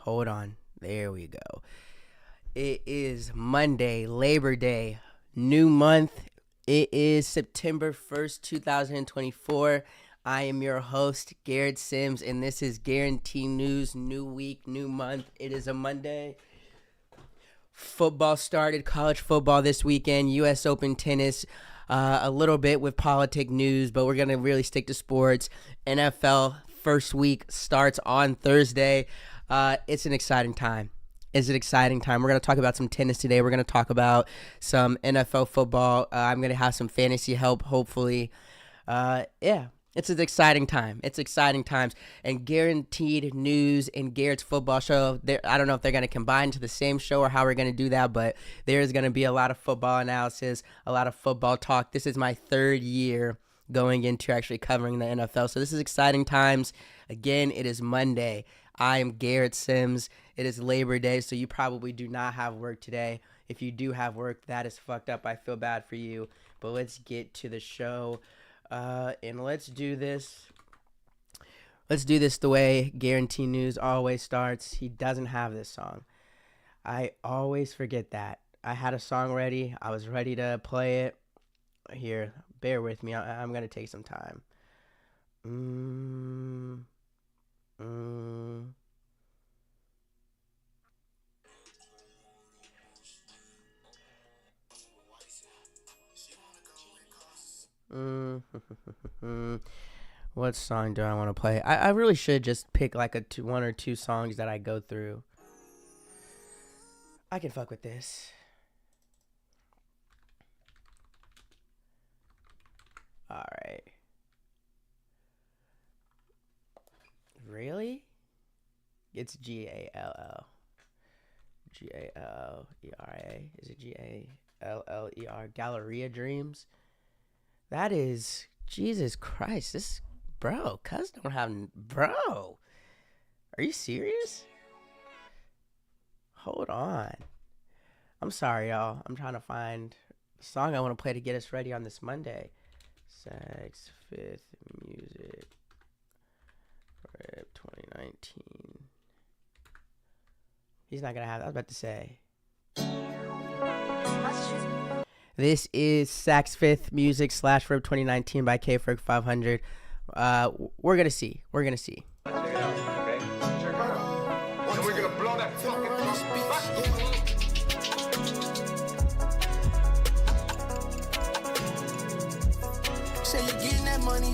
Hold on. There we go. It is Monday, Labor Day, new month. It is September 1st, 2024. I am your host, Garrett Sims, and this is Guarantee News, new week, new month. It is a Monday. Football started, college football this weekend, U.S. Open tennis, a little bit with politic news, but we're going to really stick to sports. NFL first week starts on Thursday. It's an exciting time. We're going to talk about some tennis today. We're going to talk about some NFL football. I'm going to have some fantasy help, hopefully. It's an exciting time. It's exciting times. And Guaranteed News and Garrett's Football Show, I don't know if they're going to combine to the same show or how we're going to do that, but there's going to be a lot of football analysis, a lot of football talk. This is my third year going into actually covering the NFL. So this is exciting times. Again, it is Monday. I am Garrett Sims. It is Labor Day, so you probably do not have work today. If you do have work, that is fucked up. I feel bad for you. But let's get to the show. And let's do this. Let's do this the way Guarantee News always starts. He doesn't have this song. I always forget that. I had a song ready. I was ready to play it. Here, bear with me. I'm going to take some time. What song do I want to play? I really should just pick like one or two songs that I go through. I can fuck with this. Alright. Really? It's Gall. Gallera. Is it Galler? Galleria Dreams? That is, Jesus Christ, this, bro, cuz don't have, bro, are you serious? Hold on. I'm sorry, y'all. I'm trying to find the song I want to play to get us ready on this Monday. Sax Fifth Music Rip 2019. He's not going to have, I was about to say. This is Sax Fifth Music / Rip 2019 by K-Ferg 500. We're going to see. Check it out, okay? Check it out. And we're going to blow that fucking Say you're getting that money.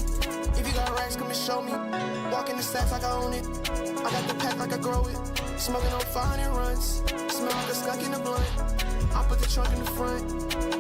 If you got racks, come and show me. Walk in the stacks like I own it. I got the pack like I grow it. Smoking on fire and runs. Smell like a skunk in the blunt. I put the trunk in the front.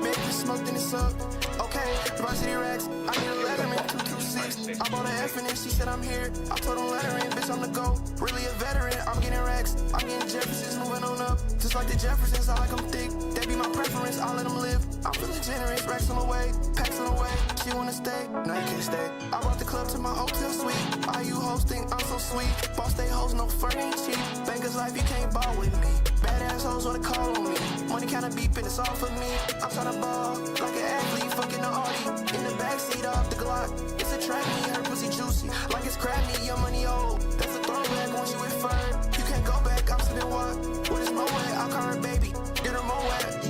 Make it smoke, then it's up. Okay, varsity racks. I need a letterman, 226. I bought an F and then she said I'm here. I told them lettering, bitch, I'm the GOAT. Really a veteran, I'm getting racks. I'm getting Jeffersons, moving on up. Just like the Jeffersons, I like them thick. That be my preference, I'll let them live. I'm feeling generous, racks on the way, packs on the way. She wanna stay? No, you can't stay. I brought the club to my hotel suite. Are you hosting? I'm so sweet. Boss stay hoes, no fur ain't cheap. Banker's life, you can't ball with me. Badass hoes wanna call on me. Money kinda beeping, it's all for me. I'm tryna ball like an athlete, fucking the Audi. In the backseat off the Glock. It's a track me, her pussy juicy. Like it's crab me, your money old. That's a throwback once you inferred. You can't go back, I'm sipping what? What is my way? I'll call her baby. Get her more wet.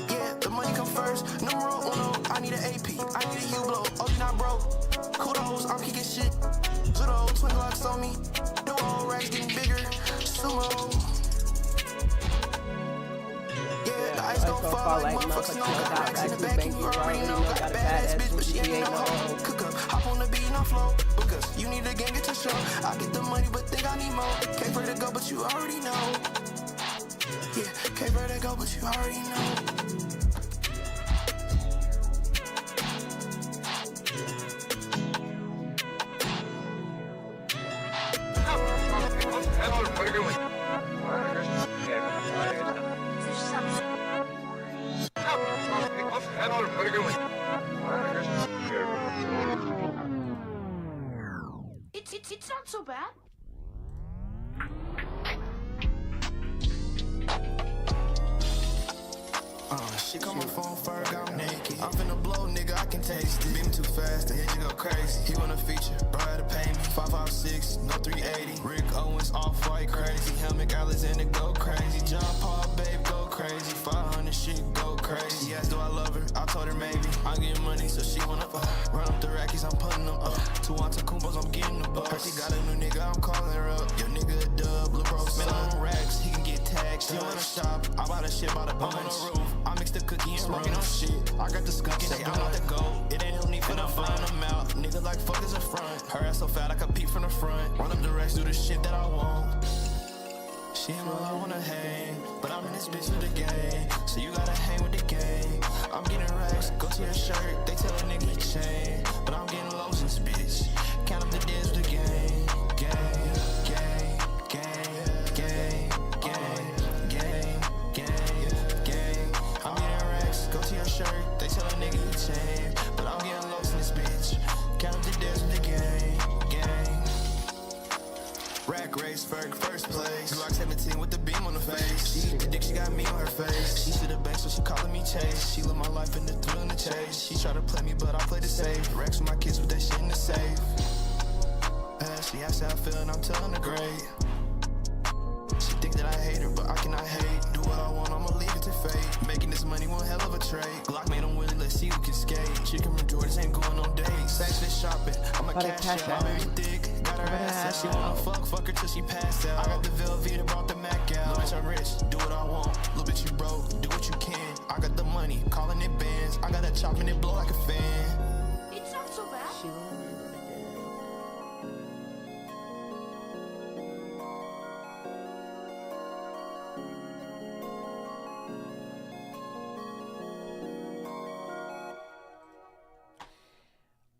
Yeah, the money come first. Numero uno, I need an AP. I need a Hublot. Oh, you not broke. Kudos, I'm kicking shit. Judo, twin glocks on me. No old racks getting bigger. Sumo. Yeah, the ice gon' fall like motherfuckers know. Got racks in the back and you already know. Got a badass bitch, but she ain't no hoe. Cook up, hop on the beat, no flow. Because you need a gang, get your show. I get the money, but think I need more. Can't for to go, but you already know. Yeah, can't for to go, but you already know. What are you doing? What are you doing? It's not so bad. Oh, She call my phone first, I'm naked. I'm finna blow, nigga, I can taste it. Beam too fast, the hit you go crazy. He want a feature, bro had to pay me. 556, no 380. Rick Owens, off-white crazy. Helmet Alexander, go crazy. John Paul, babe, go crazy. 500 shit, go crazy. She asked, do I love her? I told her maybe. I get money, so she wanna run up the rackies, I'm putting them up. 2 Kumbos, I'm getting the bus. Her, she got a new nigga, I'm calling her up. Yo, nigga, a dub, lil' bro, spend on racks, he can get taxed. She wanna shop, I bought a shit by the bunch. I'm on the roof, I mix the cookie and smoking on shit. I got the skunk and I'm not the goat. It ain't no need for the fun, I'm out. Nigga like fuck is a front. Her ass so fat, I can peep from the front. Run up the racks, do the shit that I want. She ain't know I wanna hang, but I'm in this bitch with the gang. So you gotta hang with the gang. I'm getting racks, go to your shirt. They tell a nigga he chain, but I'm getting lows in this bitch. Count up the days with the gang. Gang, gang, gang, gang, gang, gang, gang, gang. I'm getting racks, go to your shirt. They tell a nigga he chain, but I'm getting lows in this bitch. Count up the days with the gang. Gang. Rack race, Ferg, first place. Glock 17 with the beam on the face. She eat the dick, she got me on her face. She to the bank, so she calling me Chase. She live my life in the thrill and the chase. She try to play me, but I play the safe. Racks with my kids with that shit in the safe. She asked how I feel and I'm telling her great. She think that I hate her, but I cannot hate. Do what I want, I'ma leave it to fate. Making this money one hell of a trade. Glock made him willy, let's see who can skate. Chicken from Jordans ain't going on dates. Sage fish shopping, I'm a cash out. My baby thick, got her ass out. She wanna fuck her till she pass out. I got the Velveeta, brought the Mac out. Little bitch, I'm rich, do what I want. Little bitch, you broke, do what you can. I got the money, calling it bands. I got that chop and it blow like a fan. It's not so bad.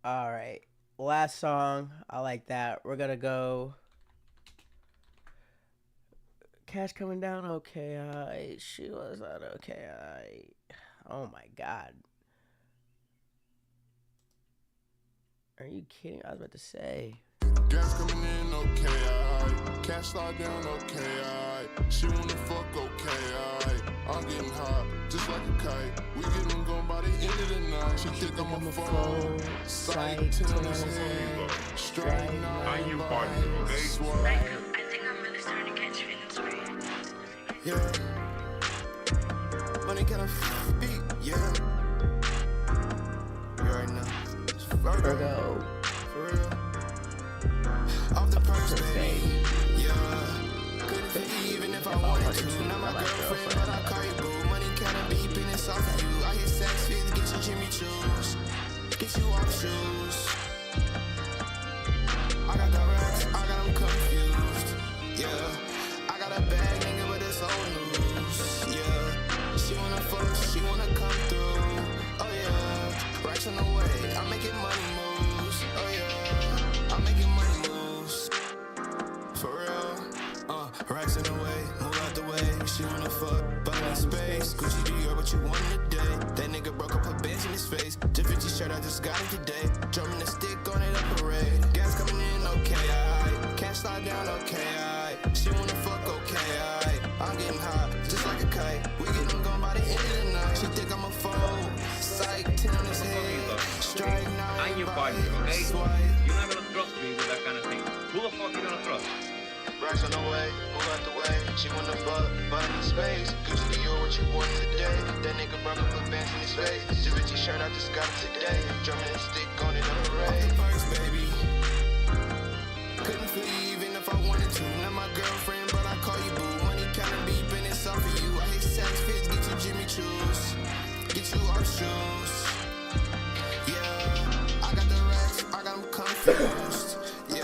All right, last song. I like that. We're gonna go. Cash coming down. Okay, she was not okay. Oh my God. Are you kidding? I was about to say. Gas coming in, okay, alright. Cash slide down, okay, alright. She wanna fuck, okay, alright. I'm getting hot, just like a kite. We getting gone by the end of the night. She think I'm a phone, sight, 10 on his head. Straight nine, you partying, okay? Swipe. I think I'm really starting to catch feelings for you. Yeah. Money kinda beat, yeah. You already know. It's Virgo. For real. Off the purse, baby. Yeah. Couldn't fit even if I wanted to. Not my girlfriend, but I call you boo. Money kinda beeping, it's off of you. I hit sex fees, get you Jimmy Choo's. Get you off shoes. I got the racks, I got them confused. Yeah. I got a bag, nigga, but it's old news. Yeah. She wanna fuck, she wanna come through. Oh yeah. Racks on the way, I'm making money moves. Oh yeah. I'm making money moves. For real. Racks in the way, move out the way. She wanna fuck, but in space. Gucci Dior, what you want today? That nigga broke up, put bands in his face. Different shirt, I just got it today. Drumming the stick on it, a parade. Gas coming in, okay, alright. Cash slide down, okay, alright. She wanna fuck, okay, alright. I'm getting hot, just like a kite. We getting gone by the end of the night. She think I'm a foe. Psych, 10 on his head. Strike 9. I'm your partner, okay? Swipe. You're not gonna trust me with that kind of thing. Who the fuck you gonna trust? Racks on the way, move out the way. She wanna fuck, but in space. Gucci Dior, what you want today? That nigga broke up, put bands in his face. Gucci shirt, I just got it today. Drumming and stick on it, a parade. Off the purse, baby. Couldn't feel you even if I wanted to. Not my girlfriend, but I call you boo. Money kinda beeping, it's off of you. I hit sex fits, get you Jimmy Choo's. Get you off shoes. Yeah, I got the racks, I got them confused. Yeah,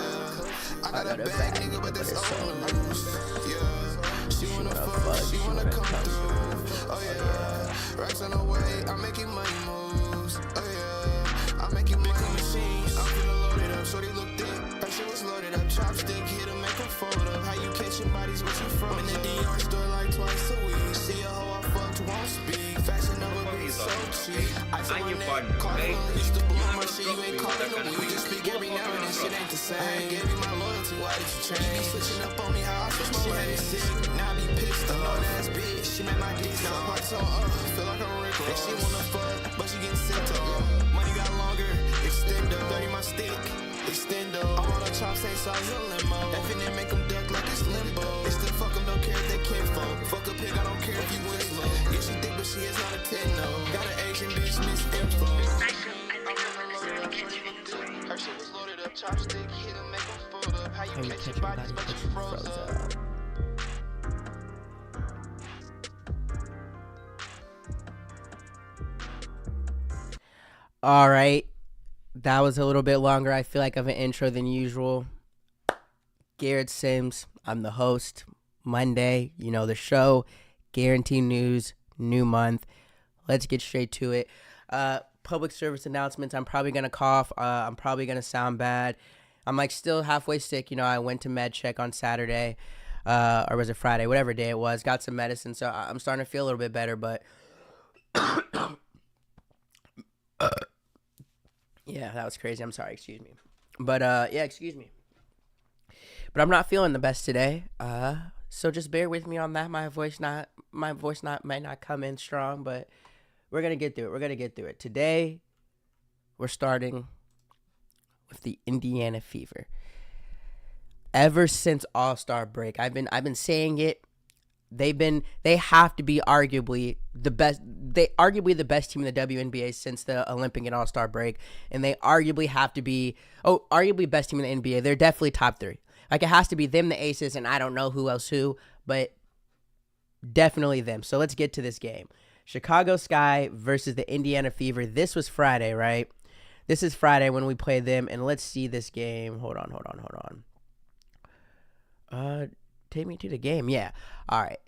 I got a bag, nigga, but that's old news. Yeah, she wanna fuck, she wanna come through. Oh yeah, racks on the way, I'm making money moves. Oh yeah, I'm making money machines. I'm feeling loaded up, shorty look thick. Her shit was loaded up, chopstick, hit her, make her fold up. How you catching bodies, what you from? In the DR store like twice a week. See a hoe I fucked, won't speak. Fashion over beat, so I'm your partner, okay? Used to blow You my never shit, trust you me ain't with calling that no kind of we thing. just speak Who the every fuck now you and gonna then shit trust? ain't the same. I ain't gave you my loyalty, why did you change? She be switching up on me, how I switch my ways. Now I be pissed, known ass bitch. She made my dick suck. Parts on feel like I'm Rick Ross. She wanna fuck, but she getting sent up. Money got longer, extendo. 30 my stick, extendo. I'm on the chops, same size of limo. Effing and make them duck like it's limbo. They still fuck them, don't care if they can't fuck. Fuck a pig, I don't care if you win slow. Yeah, she thick, but she is not a 10, no. Got an Asian bitch, miss info. I think I'm gonna start to catch feelings for you. Her shit was loaded up, chopstick, hit him, make him fold up. How you How you catch catch your your bodies, body, but but you you froze froze up. up. All right, that was a little bit longer, I feel like, of an intro than usual. Garrett Sims, I'm the host. Monday, you know the show, Guaranteed News, new month. Let's get straight to it. Public service announcements. I'm probably gonna cough. I'm probably gonna sound bad. I'm like still halfway sick. You know, I went to med check on Saturday, or was it Friday? Whatever day it was. Got some medicine, so I'm starting to feel a little bit better. But yeah, that was crazy. I'm sorry. Excuse me. But yeah, excuse me. But I'm not feeling the best today. So just bear with me on that. My voice might not come in strong, but we're gonna get through it. Today, we're starting with the Indiana Fever. Ever since All-Star break, I've been saying it. They have to be arguably the best team in the WNBA since the Olympic and All-Star break, and they arguably have to be arguably best team in the NBA. They're definitely top 3. Like, it has to be them, the Aces, and I don't know who else but definitely them. So let's get to this game. Chicago Sky versus the Indiana Fever. This was Friday, right? This is Friday when we played them, and let's see this game. Hold on. Take me to the game. Yeah. All right.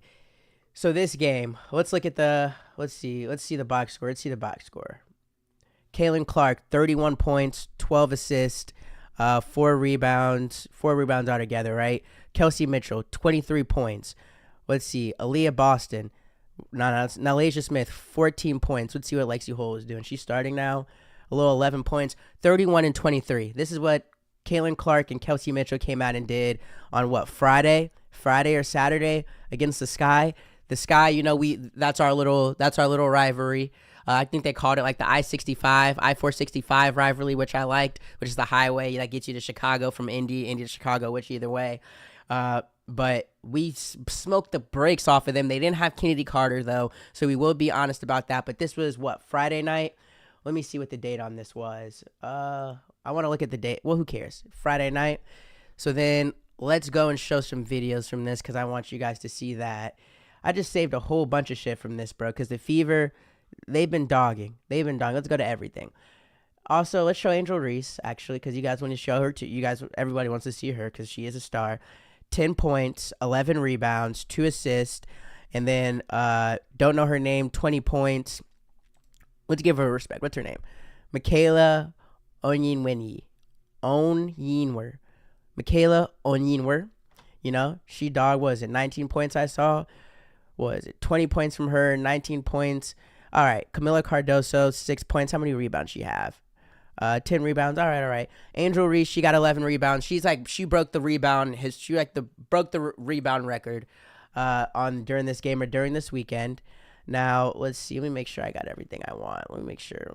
So this game, let's see the box score. Kaylin Clark, 31 points, 12 assists, 4 rebounds altogether, right? Kelsey Mitchell, 23 points. Let's see, Aaliyah Boston, Nalasia Smith, 14 points. Let's see what Lexi Hole is doing. She's starting now, a little 11 points, 31 and 23. This is what Kaylin Clark and Kelsey Mitchell came out and did on what, Friday or Saturday against the Sky. The Sky, you know, that's our little rivalry. I think they called it like the I-465 rivalry, which I liked, which is the highway that gets you to Chicago from Indy to Chicago, which either way. But we smoked the brakes off of them. They didn't have Kennedy Carter, though, so we will be honest about that. But this was, what, Friday night? Let me see what the date on this was. I want to look at the date. Well, who cares? Friday night. So then let's go and show some videos from this because I want you guys to see that. I just saved a whole bunch of shit from this, bro, because the Fever, they've been dogging. Let's go to everything. Also, let's show Angel Reese, actually, because you guys want to show her too. Everybody wants to see her because she is a star. 10 points, 11 rebounds, 2 assists, and then don't know her name, 20 points. Let's give her respect. What's her name? Michaela Onyinwer. Michaela Onyinwer. You know, she was it 19 points I saw? Was it 20 points from her, 19 points? All right, Camila Cardoso, 6 points. How many rebounds she have? 10 rebounds. All right. Angel Reese, she got 11 rebounds. She broke the rebound. Broke the rebound record during this game or during this weekend. Now let's see. Let me make sure I got everything I want. Let me make sure.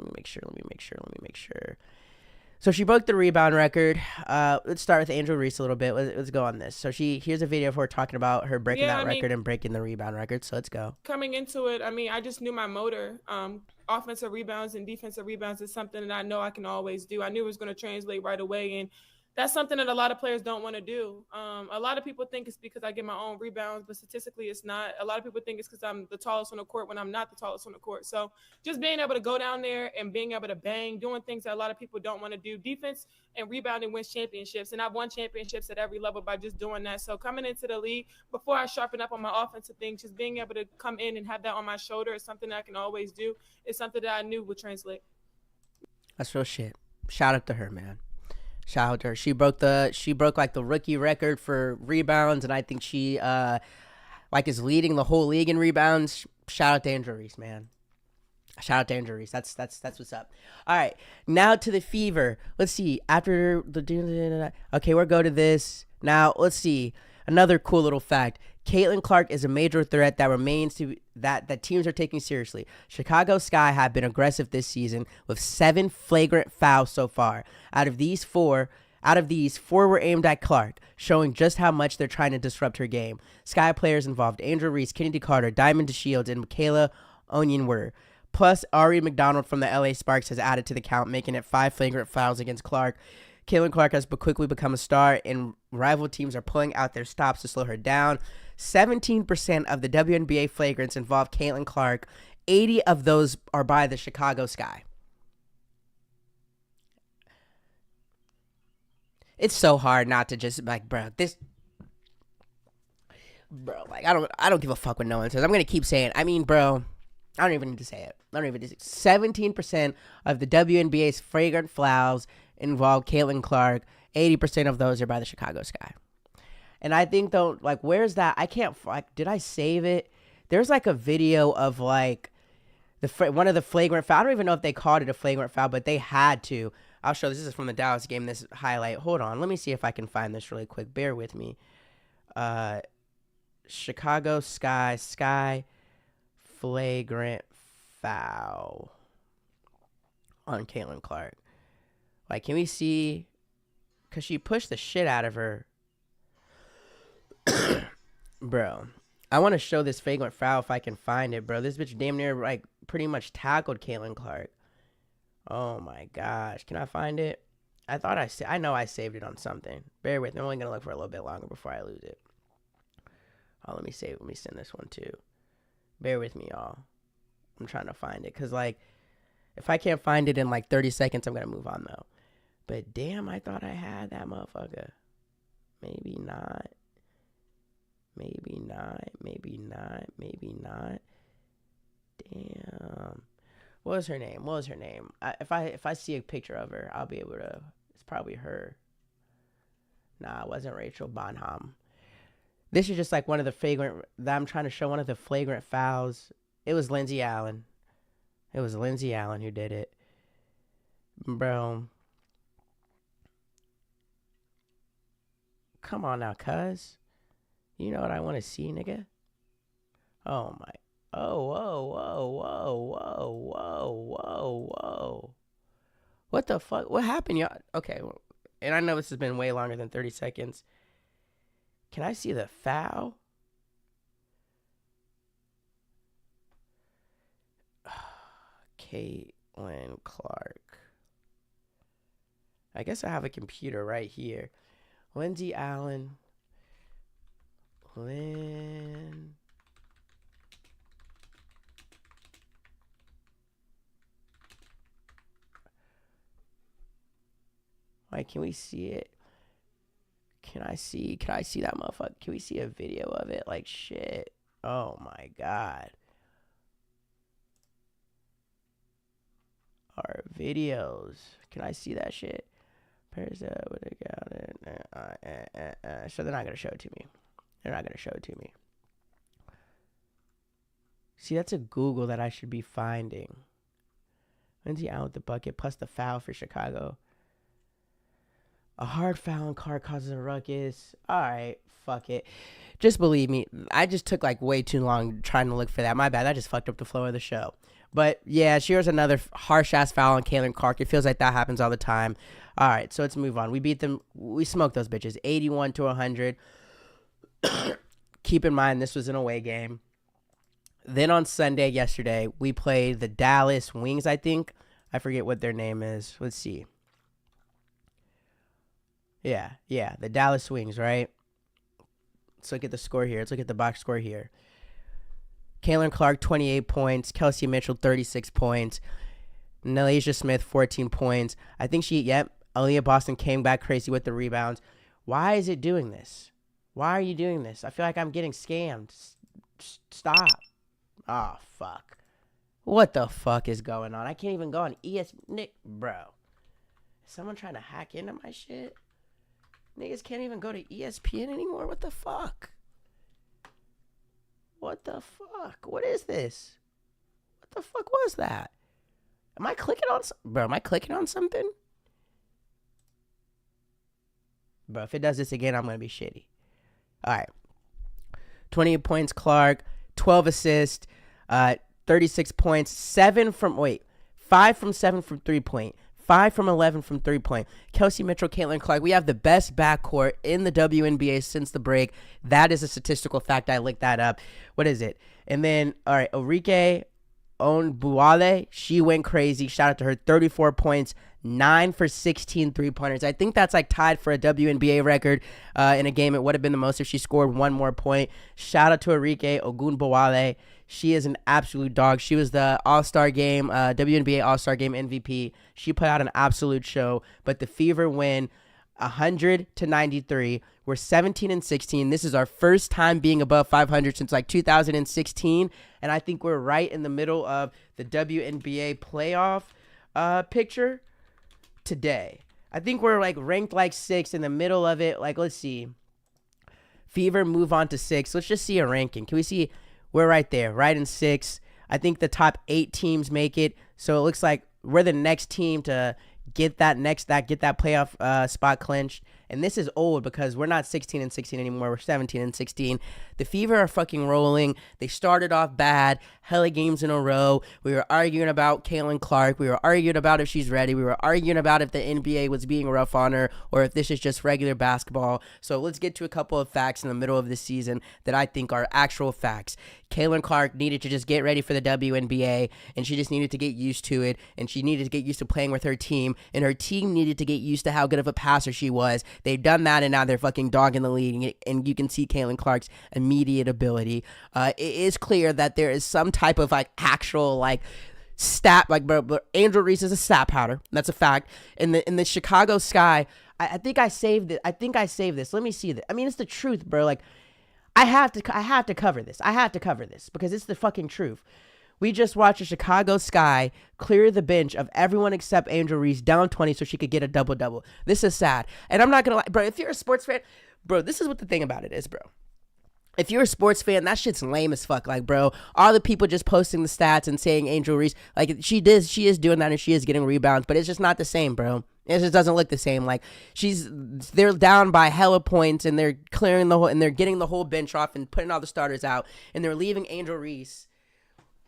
So she broke the rebound record. Let's start with Angel Reese a little bit. Let's go on this. So here's a video of her talking about her breaking record and breaking the rebound record. So let's go. Coming into it, I just knew my motor. Offensive rebounds and defensive rebounds is something that I know I can always do. I knew it was going to translate right away, and that's something that a lot of players don't want to do. A lot of people think it's because I get my own rebounds, but statistically it's not. A lot of people think it's because I'm the tallest on the court when I'm not the tallest on the court. So just being able to go down there and being able to bang, doing things that a lot of people don't want to do. Defense and rebounding wins championships, and I've won championships at every level by just doing that. So coming into the league, before I sharpen up on my offensive things, just being able to come in and have that on my shoulder is something that I can always do. It's something that I knew would translate. That's real shit. Shout out to her, man. Shout out to her. She broke like the rookie record for rebounds, and I think she is leading the whole league in rebounds. Shout out to Angel Reese, man. Shout out to Andrew Reese. That's what's up. All right, now to the Fever. Let's see. After the okay, we'll go to this now. Let's see another cool little fact. Caitlin Clark is a major threat that remains to that teams are taking seriously. Chicago Sky have been aggressive this season with 7 flagrant fouls so far. Out of these, 4 were aimed at Clark, showing just how much they're trying to disrupt her game. Sky players involved Angel Reese, Kennedy Carter, Diamond DeShields, and Michaela Onyenwer. Plus, Ari McDonald from the LA Sparks has added to the count, making it 5 flagrant fouls against Clark. Caitlin Clark has quickly become a star, and rival teams are pulling out their stops to slow her down. 17% of the WNBA flagrants involve Caitlin Clark. 80 of those are by the Chicago Sky. It's so hard not to just like, bro, like I don't give a fuck what no one says. I'm gonna keep saying. I mean, bro, I don't even need to say it. 17% of the WNBA's flagrant fouls involve Caitlin Clark. 80% of those are by the Chicago Sky. And I think though, like, where's that? I can't. Like, did I save it? There's like a video of like one of the flagrant foul. I don't even know if they called it a flagrant foul, but they had to. I'll show this is from the Dallas game. This highlight. Hold on. Let me see if I can find this really quick. Bear with me. Chicago Sky flagrant foul on Caitlin Clark. Like, can we see? Because she pushed the shit out of her. Bro, I want to show this flagrant foul if I can find it, bro. This bitch damn near, like, pretty much tackled Caitlin Clark. Oh, my gosh. Can I find it? I know I saved it on something. Bear with me. I'm only going to look for a little bit longer before I lose it. Oh, let me send this one, too. Bear with me, y'all. I'm trying to find it. Because, like, if I can't find it in, like, 30 seconds, I'm going to move on, though. But, damn, I thought I had that motherfucker. Maybe not. Maybe not. Damn. What was her name? If I see a picture of her, I'll be able to. It's probably her. Nah, it wasn't Rachel Bonham. This is just like one of the flagrant. That I'm trying to show one of the flagrant fouls. It was Lindsay Allen. It was Lindsay Allen who did it. Bro. Come on now, cuz. You know what I want to see, nigga? Oh, my. Oh, whoa. What the fuck? What happened, y'all? Okay. And I know this has been way longer than 30 seconds. Can I see the foul? Caitlin Clark. I guess I have a computer right here. Lindsay Allen. Like, can we see it? Can I see that motherfucker? Can we see a video of it? Like, shit. Oh my god. Our videos. Can I see that shit? So they're not gonna show it to me. See, that's a Google that I should be finding. Lindsay out with the bucket plus the foul for Chicago. A hard foul in Clark causes a ruckus. Alright, fuck it. Just believe me, I just took like way too long trying to look for that. My bad, I just fucked up the flow of the show. But yeah, here's another harsh-ass foul on Caitlin Clark. It feels like that happens all the time. Alright, so let's move on. We beat them. We smoked those bitches. 81-100. Keep in mind, this was an away game. Then on Sunday, yesterday, we played the Dallas Wings, I think. I forget what their name is. Let's see. Yeah, the Dallas Wings, right? Let's look at the score here. Let's look at the box score here. Caitlin Clark, 28 points. Kelsey Mitchell, 36 points. Nalasia Smith, 14 points. I think Aaliyah Boston came back crazy with the rebounds. Why is it doing this? Why are you doing this? I feel like I'm getting scammed. Stop. Oh, fuck. What the fuck is going on? I can't even go on Nick, bro. Is someone trying to hack into my shit? Niggas can't even go to ESPN anymore. What the fuck? What is this? What the fuck was that? Am I clicking on bro? Am I clicking on something? Bro, if it does this again, I'm gonna be shitty. All right. 28 points, Clark. 12 assists. 36 points. 5 from 7 from 3-point. 5 from 11 from 3-point. Kelsey Mitchell, Caitlin Clark. We have the best backcourt in the WNBA since the break. That is a statistical fact. I looked that up. What is it? And then, all right, Orike Onbuale, she went crazy. Shout out to her. 34 points, 9 for 16 3-pointers. I think that's like tied for a WNBA record in a game. It would have been the most if she scored one more point. Shout out to Orike Ogunbowale. She is an absolute dog. She was the All-Star Game, WNBA All-Star Game MVP. She put out an absolute show. But the Fever win 100-93. We're 17-16. This is our first time being above 500 since like 2016. And I think we're right in the middle of the WNBA playoff picture today. I think we're like ranked like 6 in the middle of it. Like, let's see. Fever move on to 6. Let's just see a ranking. Can we see? We're right there, right in 6. I think the top 8 teams make it. So it looks like we're the next team to get that playoff spot clinched. And this is old because we're not 16-16 anymore. We're 17-16. The Fever are fucking rolling. They started off bad, hella games in a row. We were arguing about Caitlin Clark. We were arguing about if she's ready. We were arguing about if the NBA was being rough on her or if this is just regular basketball. So let's get to a couple of facts in the middle of the season that I think are actual facts. Caitlin Clark needed to just get ready for the WNBA, and she just needed to get used to it, and she needed to get used to playing with her team, and her team needed to get used to how good of a passer she was. They've done that, and now they're fucking dogging the lead, and you can see Caitlin Clark's immediate ability. It is clear that there is some type of like actual like stat, like bro, Angel Reese is a stat powder. That's a fact. In the Chicago Sky, I think I saved it. I think I saved this. Let me see that. I mean, it's the truth, bro. Like, I have to cover this. I have to cover this because it's the fucking truth. We just watched the Chicago Sky clear the bench of everyone except Angel Reese down 20 so she could get a double-double. This is sad. And I'm not going to lie, bro, if you're a sports fan, bro, this is what the thing about it is, bro. If you're a sports fan, that shit's lame as fuck. Like, bro, all the people just posting the stats and saying Angel Reese, like, she is doing that and she is getting rebounds, but it's just not the same, bro. It just doesn't look the same. Like, they're down by hella points and they're clearing the whole, and they're getting the whole bench off and putting all the starters out, and they're leaving Angel Reese.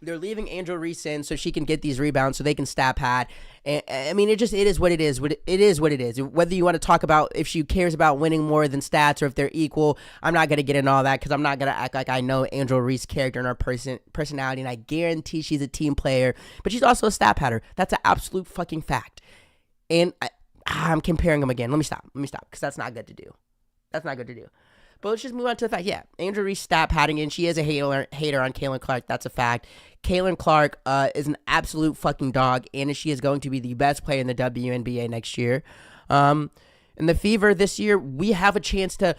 They're leaving Angel Reese in so she can get these rebounds so they can stat pad. And I mean, it is what it is. It is what it is. Whether you want to talk about if she cares about winning more than stats or if they're equal, I'm not going to get into all that because I'm not going to act like I know Angel Reese's character and her personality, and I guarantee she's a team player. But she's also a stat padder. That's an absolute fucking fact. And I'm comparing them again. Let me stop because that's not good to do. But let's just move on to the fact. Yeah, Angel Reese stat padding, and she is a hater on Caitlin Clark. That's a fact. Caitlin Clark is an absolute fucking dog, and she is going to be the best player in the WNBA next year. In the Fever this year, we have a chance to.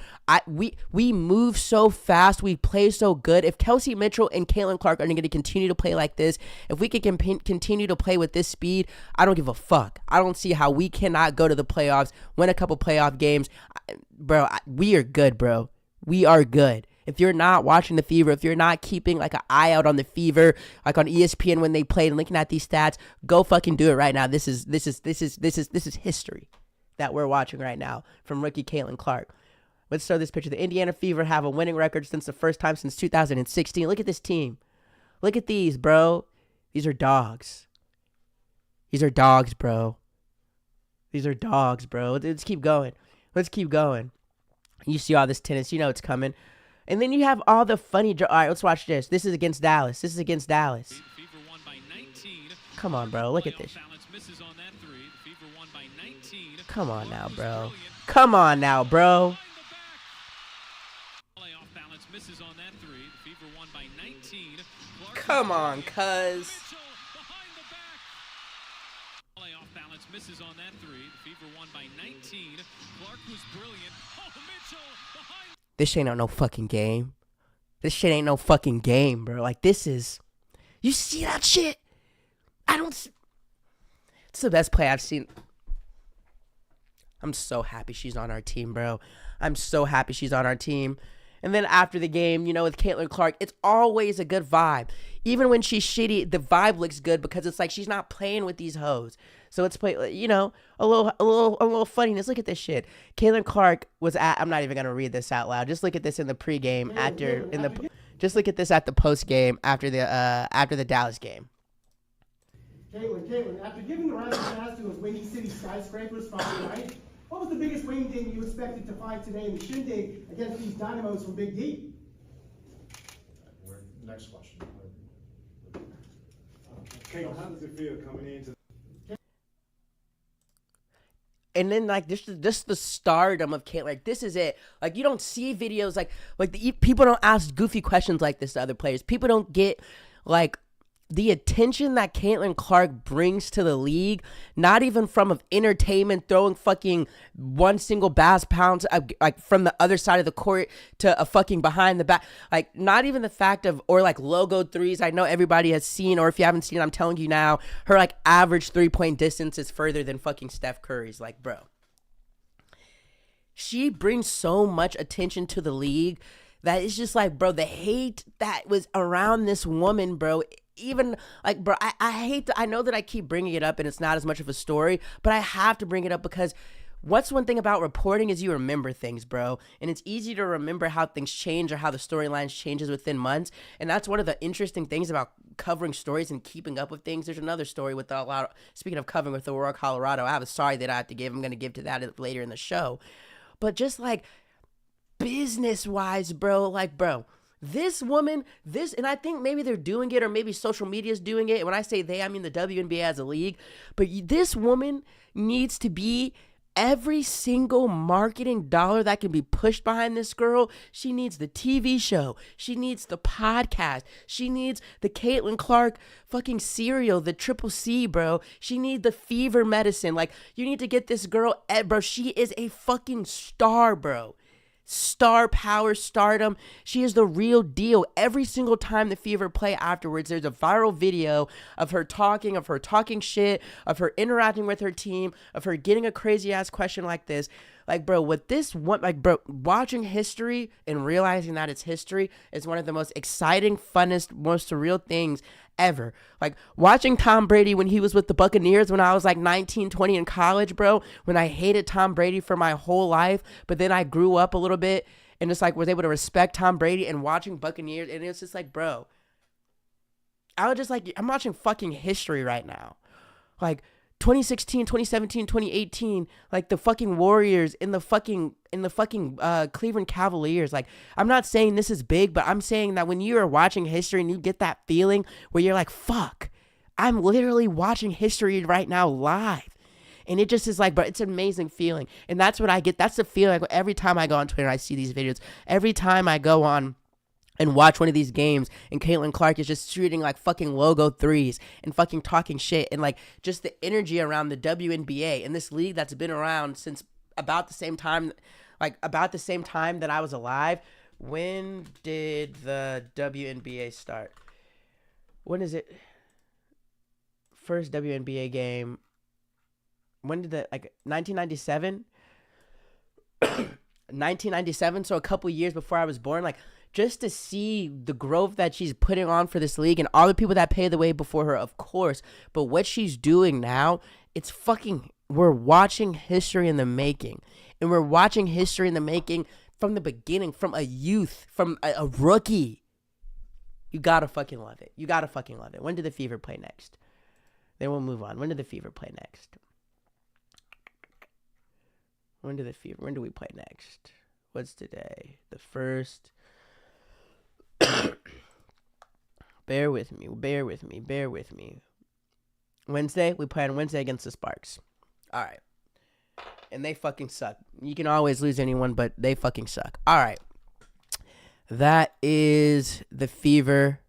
We move so fast, we play so good. If Kelsey Mitchell and Caitlin Clark are going to continue to play like this, if we can continue to play with this speed, I don't give a fuck. I don't see how we cannot go to the playoffs, win a couple playoff games, bro. We are good, bro. We are good. If you're not watching the Fever, if you're not keeping like an eye out on the Fever, like on ESPN when they played and looking at these stats, go fucking do it right now. This is history that we're watching right now from rookie Caitlin Clark. Let's show this picture. The Indiana Fever have a winning record since the first time since 2016. Look at this team. Look at these, bro. These are dogs. These are dogs, bro. Let's keep going. You see all this tennis. You know it's coming. And then you have all the funny... All right, let's watch this. This is against Dallas. Come on, bro. Look at this. Come on now, bro. Come on, cuz. Misses on that three. The Fever won by 19. Clark was brilliant. Oh, Mitchell behind. This shit ain't no fucking game. Bro. Like, this is... You see that shit? It's the best play I've seen. I'm so happy she's on our team, bro. And then after the game, you know, with Caitlin Clark, it's always a good vibe. Even when she's shitty, the vibe looks good because it's like she's not playing with these hoes. So it's you know, a little funniness. Look at this shit. Caitlin Clark was at. I'm not even gonna read this out loud. Just look at this in the pregame Just look at this at the post game after the Dallas game. Caitlin, after giving the round of pass to those Windy City skyscrapers Friday night, what was the biggest wing ding you expected to find today in the shindig against these dynamos from Big D? Next question. Caitlin, how does it feel coming into? And then like this is just the stardom of Caitlin. Like this is it. Like you don't see videos like people don't ask goofy questions like this to other players. People don't get like the attention that Caitlin Clark brings to the league, not even from of entertainment, throwing fucking one single bass pounds like from the other side of the court to a fucking behind the back, like not even the fact of, or like logo threes. I know everybody has seen, or if you haven't seen, I'm telling you now, her like average 3-point distance is further than fucking Steph Curry's. Like, bro, she brings so much attention to the league that it's just like, bro, the hate that was around this woman, bro, even like, bro, I hate to, I know that I keep bringing it up and it's not as much of a story, but I have to bring it up because what's one thing about reporting is you remember things, bro, and it's easy to remember how things change or how the storylines changes within months. And that's one of the interesting things about covering stories and keeping up with things. There's another story with speaking of covering with Aurora, Colorado, I have a sorry that I have to give. I'm going to give to that later in the show. But just like business wise, bro, like, bro, this woman, and I think maybe they're doing it, or maybe social media is doing it. And when I say they, I mean the WNBA as a league. But this woman needs to be every single marketing dollar that can be pushed behind this girl. She needs the TV show. She needs the podcast. She needs the Caitlin Clark fucking cereal, the Triple C, bro. She needs the fever medicine. Like, you need to get this girl, bro. She is a fucking star, bro. Star power, stardom. She is the real deal. Every single time the Fever play afterwards, there's a viral video of her talking shit, of her interacting with her team, of her getting a crazy ass question like this. Like, bro, what this one, like, bro, watching history and realizing that it's history is one of the most exciting, funnest, most surreal things ever. Like, watching Tom Brady when he was with the Buccaneers when I was like 19, 20 in college, bro, when I hated Tom Brady for my whole life, but then I grew up a little bit and just like was able to respect Tom Brady, and watching Buccaneers, and it's just like, bro, I was just like, I'm watching fucking history right now. Like, 2016, 2017, 2018, like the fucking Warriors in the fucking Cleveland Cavaliers. Like, I'm not saying this is big, but I'm saying that when you are watching history and you get that feeling where you're like, fuck, I'm literally watching history right now live. And it just is like, but it's an amazing feeling. And that's what I get. That's the feeling like every time I go on Twitter, I see these videos. Every time I go on and watch one of these games and Caitlin Clark is just shooting like fucking logo threes and fucking talking shit, and like just the energy around the WNBA and this league that's been around since about the same time that I was alive. When did the WNBA start? When is it? First WNBA game. When did 1997? 1997, so a couple years before I was born. Like, just to see the growth that she's putting on for this league and all the people that paved the way before her, of course. But what she's doing now, it's fucking, we're watching history in the making. And we're watching history in the making from the beginning, from a youth, from a rookie. You gotta fucking love it. You gotta fucking love it. When did the Fever play next? Then we'll move on. When did the Fever play next? When do we play next? What's today? The 1st. Bear with me. Wednesday? We play on Wednesday against the Sparks. All right. And they fucking suck. You can always lose anyone, but they fucking suck. All right. That is the Fever.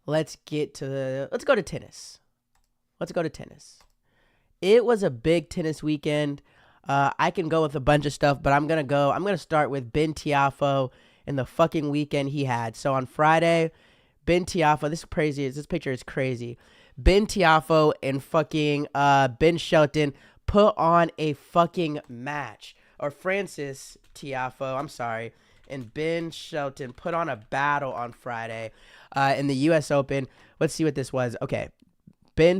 Let's go to tennis. It was a big tennis weekend. I can go with a bunch of stuff, but I'm going to start with Ben Tiafoe and the fucking weekend he had. So on Friday, Ben Tiafoe, this picture is crazy. Ben Tiafoe and fucking Ben Shelton put on a fucking match. Or Francis Tiafoe, I'm sorry, and Ben Shelton put on a battle on Friday in the U.S. Open. Let's see what this was. Okay.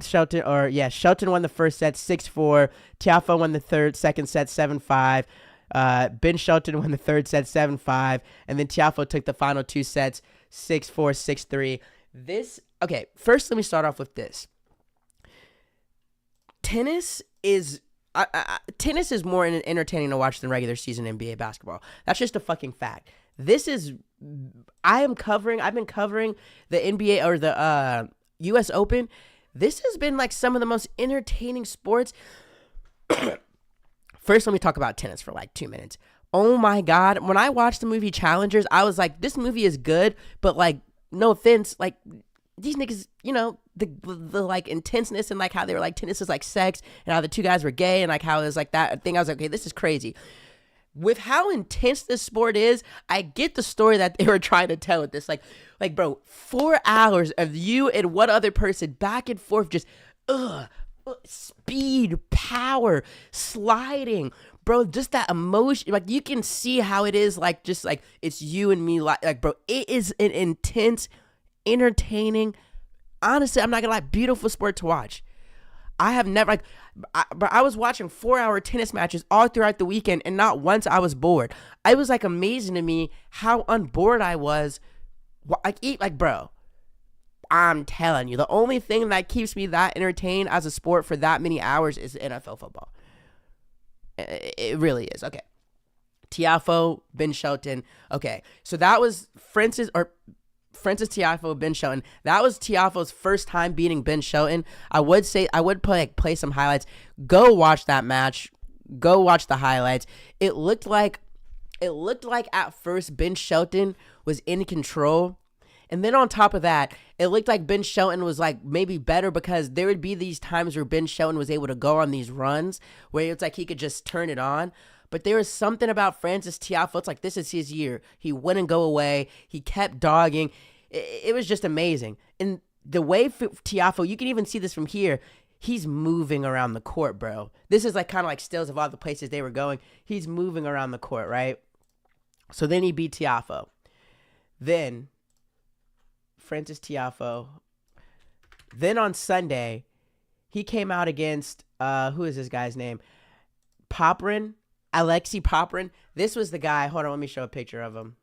Shelton won the first set 6-4. Tiafoe won the second set 7-5. Ben Shelton won the third set 7-5. And then Tiafoe took the final two sets 6-4, 6-3. First let me start off with this. Tennis is more entertaining to watch than regular season NBA basketball. That's just a fucking fact. I've been covering the NBA or the US Open. This has been like some of the most entertaining sports. First, let me talk about tennis for like 2 minutes. Oh my God. When I watched the movie Challengers, I was like, this movie is good, but like, no offense, like these niggas, you know, the like intenseness and like how they were like tennis is like sex and how the two guys were gay and like how it was like that thing. I was like, okay, this is crazy. With how intense this sport is, I get the story that they were trying to tell with this. Like, bro, 4 hours of you and one other person back and forth, just, speed, power, sliding, bro, just that emotion. Like, you can see how it is, like, just like, it's you and me, like, bro, it is an intense, entertaining, honestly, I'm not gonna lie, beautiful sport to watch. I have never, like, I was watching 4-hour tennis matches all throughout the weekend, and not once I was bored. It was, like, amazing to me how unbored I was. Like, bro, I'm telling you, the only thing that keeps me that entertained as a sport for that many hours is NFL football. It really is. Okay. Tiafoe, Ben Shelton. Okay, so that was Francis Tiafoe, Ben Shelton. That was Tiafoe's first time beating Ben Shelton. I would play some highlights. Go watch that match. Go watch the highlights. It looked like at first Ben Shelton was in control. And then on top of that, it looked like Ben Shelton was like maybe better because there would be these times where Ben Shelton was able to go on these runs where it's like he could just turn it on. But there was something about Francis Tiafoe. It's like, this is his year. He wouldn't go away. He kept dogging. It was just amazing. And the way Tiafoe, you can even see this from here, he's moving around the court, bro. This is like kind of like stills of all the places they were going. He's moving around the court, right? So then he beat Tiafoe. Then Francis Tiafoe. Then on Sunday, he came out against, who is this guy's name? Alexei Popyrin. This was the guy. Hold on, let me show a picture of him.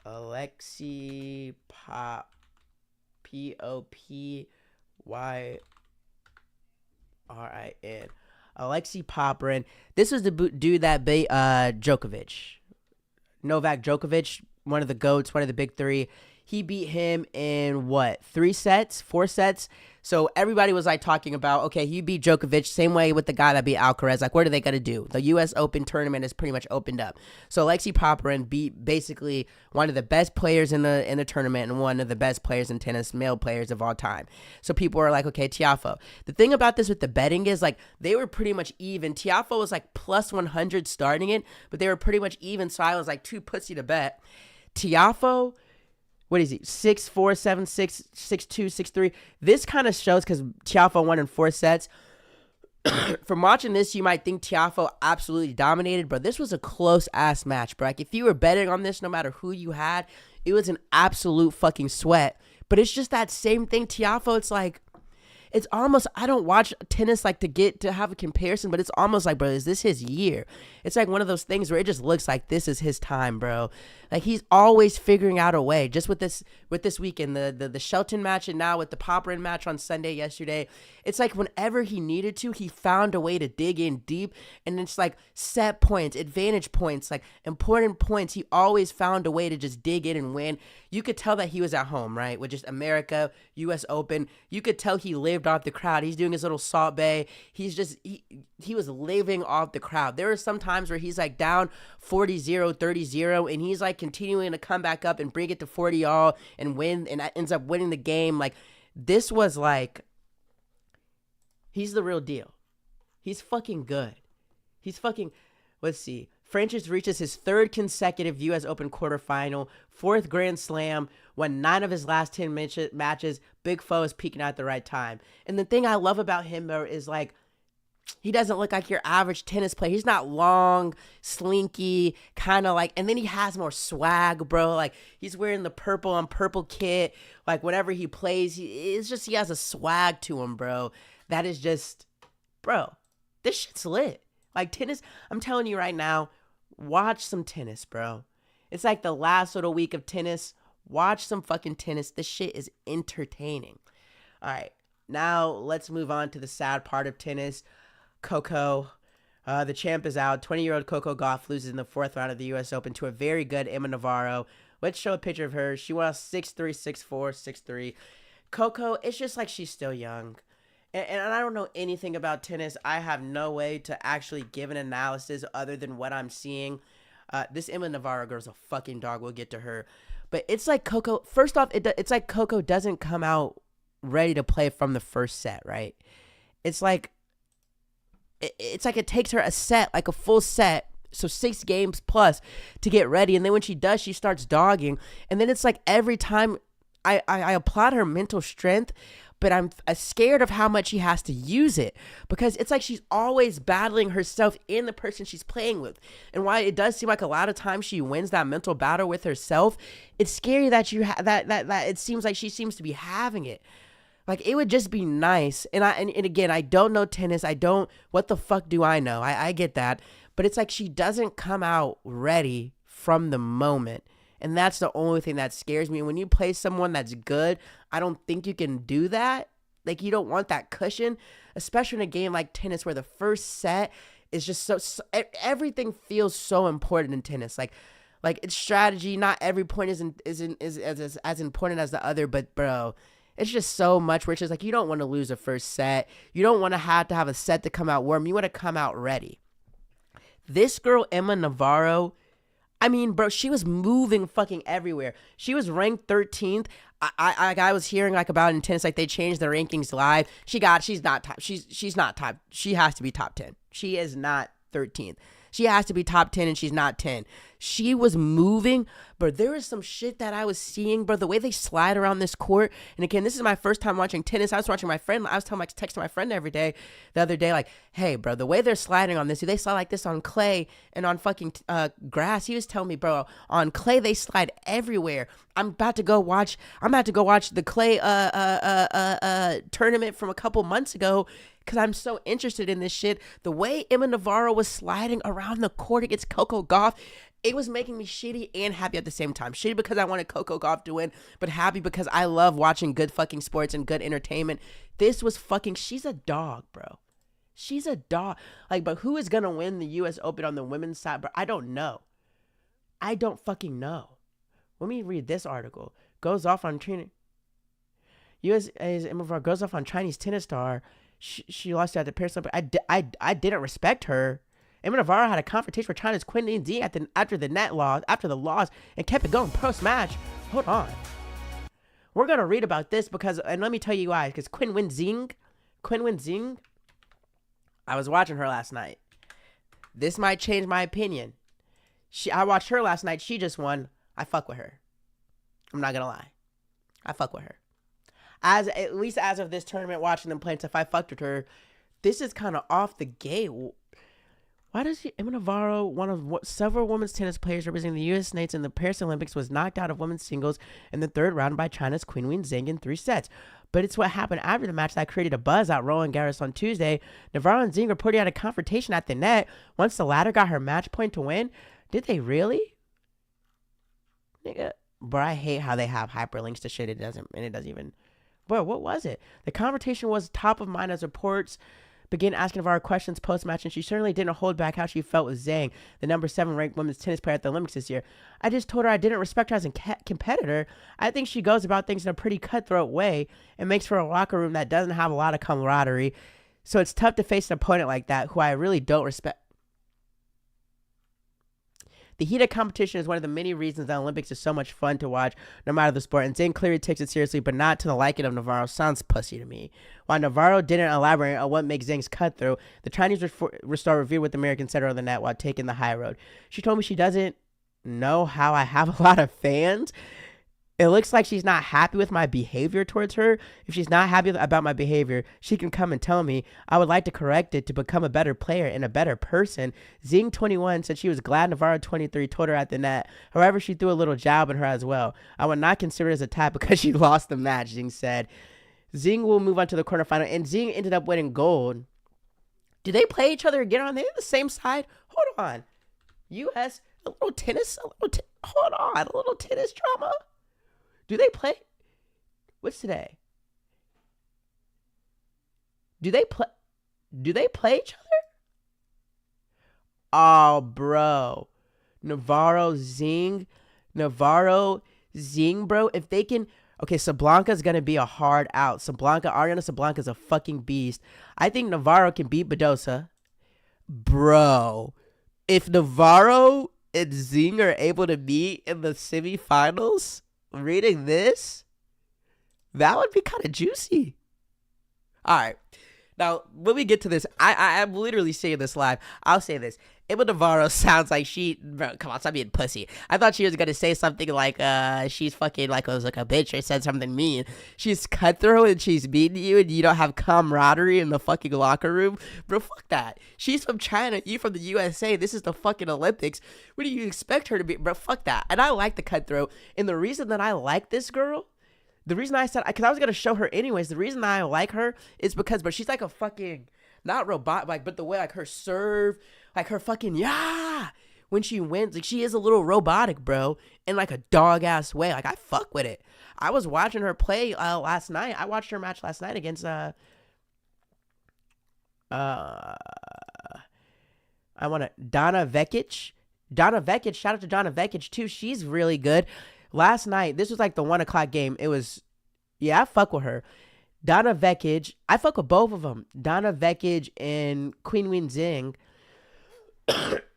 Alexei Popyrin. Alexei Popyrin. This was the dude that beat Novak Djokovic, one of the GOATs, one of the big three. He beat him in 4 sets. So everybody was like talking about, okay, he beat Djokovic, same way with the guy that beat Alcaraz. Like, what are they going to do? The U.S. Open tournament is pretty much opened up. So Alexei Popyrin beat basically one of the best players in the tournament and one of the best players in tennis, male players of all time. So people are like, okay, Tiafoe. The thing about this with the betting is like they were pretty much even. Tiafoe was like plus 100 starting it, but they were pretty much even. So I was like too pussy to bet. Tiafoe, what is he? 6'4", 7'6", 6'2", 6'3". This kind of shows because Tiafoe won in 4 sets. From watching this, you might think Tiafoe absolutely dominated, but this was a close-ass match, bro. Like, if you were betting on this, no matter who you had, it was an absolute fucking sweat. But it's just that same thing. Tiafoe, it's like, it's almost, I don't watch tennis like to have a comparison, but it's almost like, bro, is this his year? It's like one of those things where it just looks like this is his time, bro. Like, he's always figuring out a way. Just with this weekend, the Shelton match, and now with the Popyrin match on Sunday yesterday, it's like whenever he needed to, he found a way to dig in deep, and it's like set points, advantage points, like important points. He always found a way to just dig in and win. You could tell that he was at home, right? With just America, U.S. Open. You could tell he lived off the crowd. He's doing his little Salt Bay. He's just, he was living off the crowd. There were some times where he's like down 40-0, 30-0, and he's like continuing to come back up and bring it to 40-all and win, and ends up winning the game. Like, this was like, he's the real deal. He's fucking good. Let's see. Francis reaches his 3rd consecutive U.S. Open quarterfinal, 4th Grand Slam, won 9 of his last 10 matches. Big Foe is peaking out at the right time. And the thing I love about him, though, is like, he doesn't look like your average tennis player. He's not long, slinky, kind of like, and then he has more swag, bro. Like, he's wearing the purple on purple kit. Like, whenever he plays, he has a swag to him, bro. That is just, bro, this shit's lit. Like, tennis, I'm telling you right now, watch some tennis, bro. It's like the last little week of tennis. Watch some fucking tennis. This shit is entertaining. All right, now let's move on to the sad part of tennis. Coco, the champ is out. 20-year-old Coco Gauff loses in the 4th round of the U.S. Open to a very good Emma Navarro. Let's show a picture of her. She won 6-3, 6-4, 6-3. Coco, it's just like she's still young. And I don't know anything about tennis. I have no way to actually give an analysis other than what I'm seeing. This Emma Navarro girl's a fucking dog. We'll get to her. But it's like Coco, first off, it's like Coco doesn't come out ready to play from the first set, right? It's like it takes her a set, like a full set, so 6 games plus to get ready. And then when she does, she starts dogging. And then it's like every time I applaud her mental strength, but I'm scared of how much she has to use it, because it's like she's always battling herself in the person she's playing with. And while it does seem like a lot of times she wins that mental battle with herself, it's scary that that it seems like she seems to be having it. Like, it would just be nice. And again, I don't know tennis. What the fuck do I know? I get that. But it's like she doesn't come out ready from the moment. And that's the only thing that scares me. When you play someone that's good, I don't think you can do that. Like, you don't want that cushion, especially in a game like tennis where the first set is just so everything feels so important in tennis. Like it's strategy. Not every point is as important as the other, but bro, it's just so much where it's just like, you don't want to lose a first set. You don't want to have a set to come out warm. You want to come out ready. This girl, Emma Navarro, I mean, bro, she was moving fucking everywhere. She was ranked 13th. I was hearing like about in tennis, like they changed the rankings live. She's not top. She's not top. She has to be top 10. She is not 13th. She has to be top 10, and she's not 10. She was moving, but there was some shit that I was seeing, bro. The way they slide around this court, and again, this is my first time watching tennis. I was watching my friend. I was texting my friend the other day, like, hey, bro, the way they're sliding on this, do they slide like this on clay and on fucking grass? He was telling me, bro, on clay they slide everywhere. I'm about to go watch the clay tournament from a couple months ago, because I'm so interested in this shit. The way Emma Navarro was sliding around the court against Coco Gauff, it was making me shitty and happy at the same time. Shitty because I wanted Coco Gauff to win, but happy because I love watching good fucking sports and good entertainment. This was fucking, she's a dog, bro. She's a dog. Like, but who is going to win the U.S. Open on the women's side? Bro, I don't know. I don't fucking know. Let me read this article. Goes off on Trina. USA's Emma Navarro goes off on Chinese tennis star. She lost at the Paris Olympics. I didn't respect her. Emma Navarro had a confrontation with China's Qin Yinzi after the loss, and kept it going post match. Hold on, we're gonna read about this because, and let me tell you why. Because Qin Yinzi, I was watching her last night. This might change my opinion. I watched her last night. She just won. I fuck with her. I'm not gonna lie. I fuck with her. At least as of this tournament, watching them play and stuff, I fucked with her. This is kind of off the gate. Why does Emma Navarro, one of several women's tennis players representing the U.S. States in the Paris Olympics, was knocked out of women's singles in the 3rd round by China's Qin Yinzi in 3 sets. But it's what happened after the match that created a buzz at Roland Garros on Tuesday. Navarro and Zing reportedly had a confrontation at the net once the latter got her match point to win. Did they really? Nigga. Bro, I hate how they have hyperlinks to shit. It doesn't even... Bro, what was it? The conversation was top of mind as reports began asking Navarro questions post-match, and she certainly didn't hold back how she felt with Zhang, the number 7 ranked women's tennis player at the Olympics this year. I just told her I didn't respect her as a competitor. I think she goes about things in a pretty cutthroat way and makes for a locker room that doesn't have a lot of camaraderie. So it's tough to face an opponent like that who I really don't respect. The heated competition is one of the many reasons the Olympics is so much fun to watch, no matter the sport, and Zhang clearly takes it seriously, but not to the liking of Navarro. Sounds pussy to me. While Navarro didn't elaborate on what makes Zhang's cutthroat, the Chinese star reviewed with the American center of the net while taking the high road. She told me she doesn't know how I have a lot of fans. It looks like she's not happy with my behavior towards her. If she's not happy about my behavior, she can come and tell me. I would like to correct it to become a better player and a better person. Zing 21 said she was glad Navarro 23 told her at the net. However, she threw a little jab at her as well. I would not consider it as a tap because she lost the match, Zing said. Zing will move on to the quarterfinal, and Zing ended up winning gold. Do they play each other again? Are they the same side? Hold on. U.S., a little tennis, hold on, a little tennis drama. Do they play? What's today? Do they play each other? Oh, bro. Navarro, Zing, bro. If they can... Okay, Sablanka's going to be a hard out. Ariana Sablanka's a fucking beast. I think Navarro can beat Badosa. Bro, if Navarro and Zing are able to meet in the semifinals, reading this, that would be kind of juicy. All right. Now, when we get to this, I'm literally saying this live. I'll say this. Emma Navarro sounds like bro, come on, stop being pussy. I thought she was going to say something like, she's fucking like, was like a bitch or said something mean. She's cutthroat and she's mean to you and you don't have camaraderie in the fucking locker room. Bro, fuck that. She's from China, you from the USA. This is the fucking Olympics. What do you expect her to be? Bro, fuck that. And I like the cutthroat. And the reason that I like this girl, the reason I said, because I was going to show her anyways, the reason I like her is because, bro, she's like a fucking, not robot, like, but the way, like, her serve, like, her fucking, yeah, when she wins, like, she is a little robotic, bro, in, like, a dog-ass way. Like, I fuck with it. I was watching her play last night. I watched her match last night against, Donna Vekic. Donna Vekic, shout out to Donna Vekic, too. She's really good. Last night, this was like the 1 o'clock game. It was, yeah, I fuck with her. Donna Vekic, I fuck with both of them. Donna Vekic and Queen Zing.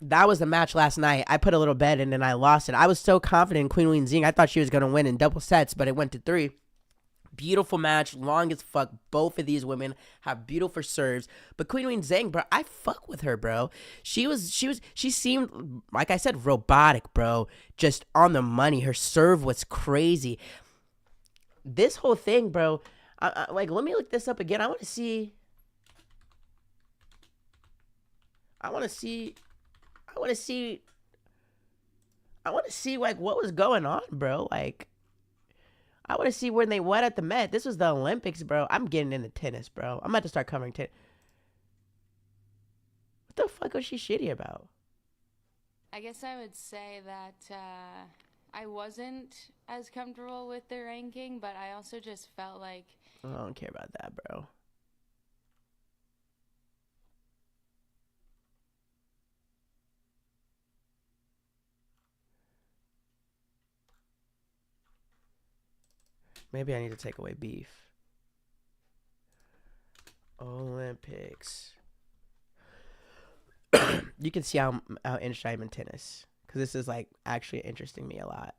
That was the match last night. I put a little bet in and I lost it. I was so confident in Queen Zing. I thought she was going to win in double sets, but it went to 3. Beautiful match, long as fuck. Both of these women have beautiful serves. But Queen Zhang, bro, I fuck with her, bro. She seemed, like I said, robotic, bro. Just on the money. Her serve was crazy. This whole thing, bro, like, let me look this up again. I want to see, like, what was going on, bro. Like, I want to see when they went at the Met. This was the Olympics, bro. I'm getting into tennis, bro. I'm about to start covering tennis. What the fuck was she shitty about? I guess I would say that I wasn't as comfortable with the ranking, but I also just felt like... I don't care about that, bro. Maybe I need to take away beef. Olympics. You can see how interested I am in tennis. Because this is, like, actually interesting me a lot.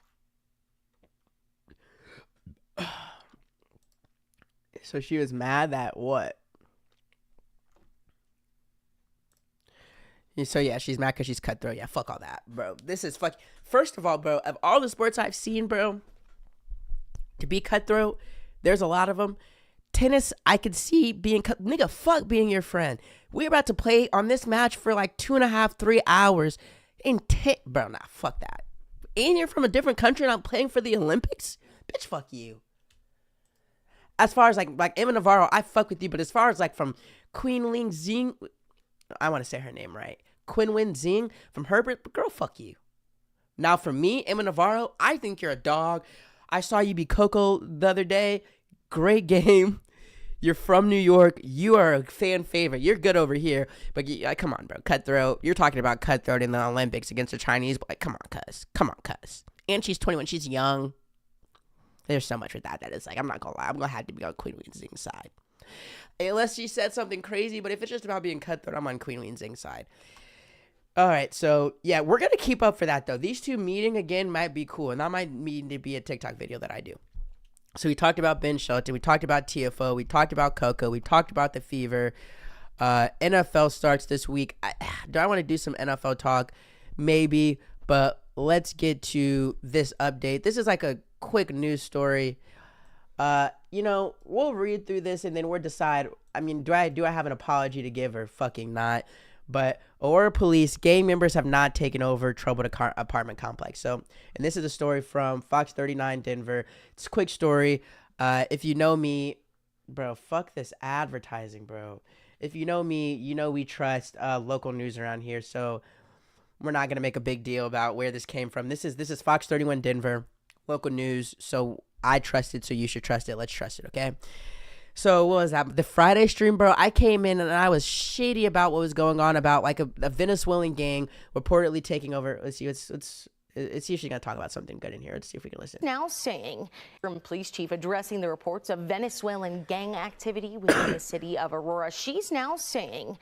So she was mad that what? So, yeah, she's mad because she's cutthroat. Yeah, fuck all that, bro. This is fuck. First of all, bro, of all the sports I've seen, bro, to be cutthroat, there's a lot of them. Tennis, I could see being nigga, fuck being your friend. We're about to play on this match for like 2.5, 3 hours. Bro, nah, fuck that. And you're from a different country and I'm playing for the Olympics? Bitch, fuck you. As far as like Emma Navarro, I fuck with you, but as far as like from Queen Ling Zing, I want to say her name right. Quinwen Zing from Herbert, girl, fuck you. Now for me, Emma Navarro, I think you're a dog. I saw you be Coco the other day. Great game. You're from New York. You are a fan favorite. You're good over here. But come on, bro. Cutthroat. You're talking about cutthroat in the Olympics against the Chinese. But come on, cuz. Come on, cuz. And she's 21. She's young. There's so much with that is like, I'm not going to lie. I'm going to have to be on Queen Zing's side. Unless she said something crazy. But if it's just about being cutthroat, I'm on Queen Zing's side. All right, so, yeah, we're going to keep up for that, though. These two meeting again might be cool, and that might need to be a TikTok video that I do. So we talked about Ben Shelton, we talked about TFO, we talked about Coco, we talked about the Fever. NFL starts this week. Do I want to do some NFL talk? Maybe, but let's get to this update. This is like a quick news story. We'll read through this and then we'll decide. I mean, do I have an apology to give or fucking not? But Aurora police, gang members have not taken over troubled apartment complex. So, and this is a story from Fox 39 Denver. It's a quick story. If you know me, bro, fuck this advertising, bro. If you know me, you know we trust local news around here. So we're not gonna make a big deal about where this came from. This is Fox 31 Denver, local news. So I trust it, so you should trust it. Let's trust it, okay? So what was that? The Friday stream, bro, I came in and I was shady about what was going on about like a Venezuelan gang reportedly taking over. Let's see if she's going to talk about something good in here. Let's see if we can listen. Now saying from police chief addressing the reports of Venezuelan gang activity within the city of Aurora. She's now saying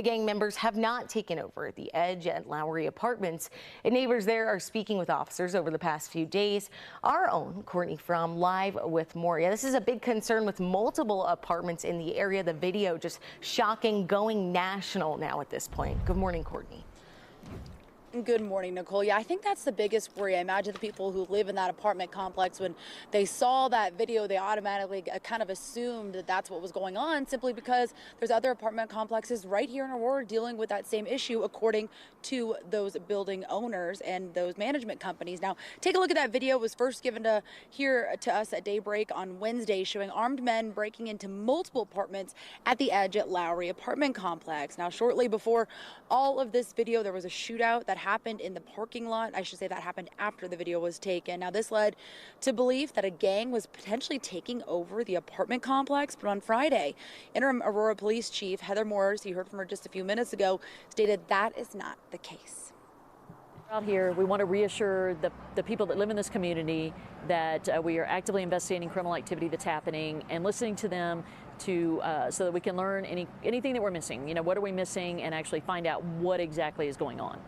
gang members have not taken over the Edge at Lowry Apartments. And neighbors there are speaking with officers over the past few days. Our own Courtney from Live with Moria. This is a big concern with multiple apartments in the area. The video just shocking, going national now at this point. Good morning, Courtney. Good morning, Nicole. Yeah, I think that's the biggest worry. I imagine the people who live in that apartment complex, when they saw that video, they automatically kind of assumed that that's what was going on, simply because there's other apartment complexes right here in Aurora dealing with that same issue, according to those building owners and those management companies. Now, take a look at that video. It was first given to us at daybreak on Wednesday, showing armed men breaking into multiple apartments at the Edge at Lowry apartment complex. Now, shortly before all of this video, there was a shootout that happened in the parking lot. I should say that happened after the video was taken. Now, this led to belief that a gang was potentially taking over the apartment complex. But on Friday, interim Aurora Police Chief Heather Morris, you heard from her just a few minutes ago, stated that is not the case. Out here, we want to reassure the people that live in this community that we are actively investigating criminal activity that's happening and listening to them so that we can learn anything that we're missing. What are we missing, and actually find out what exactly is going on.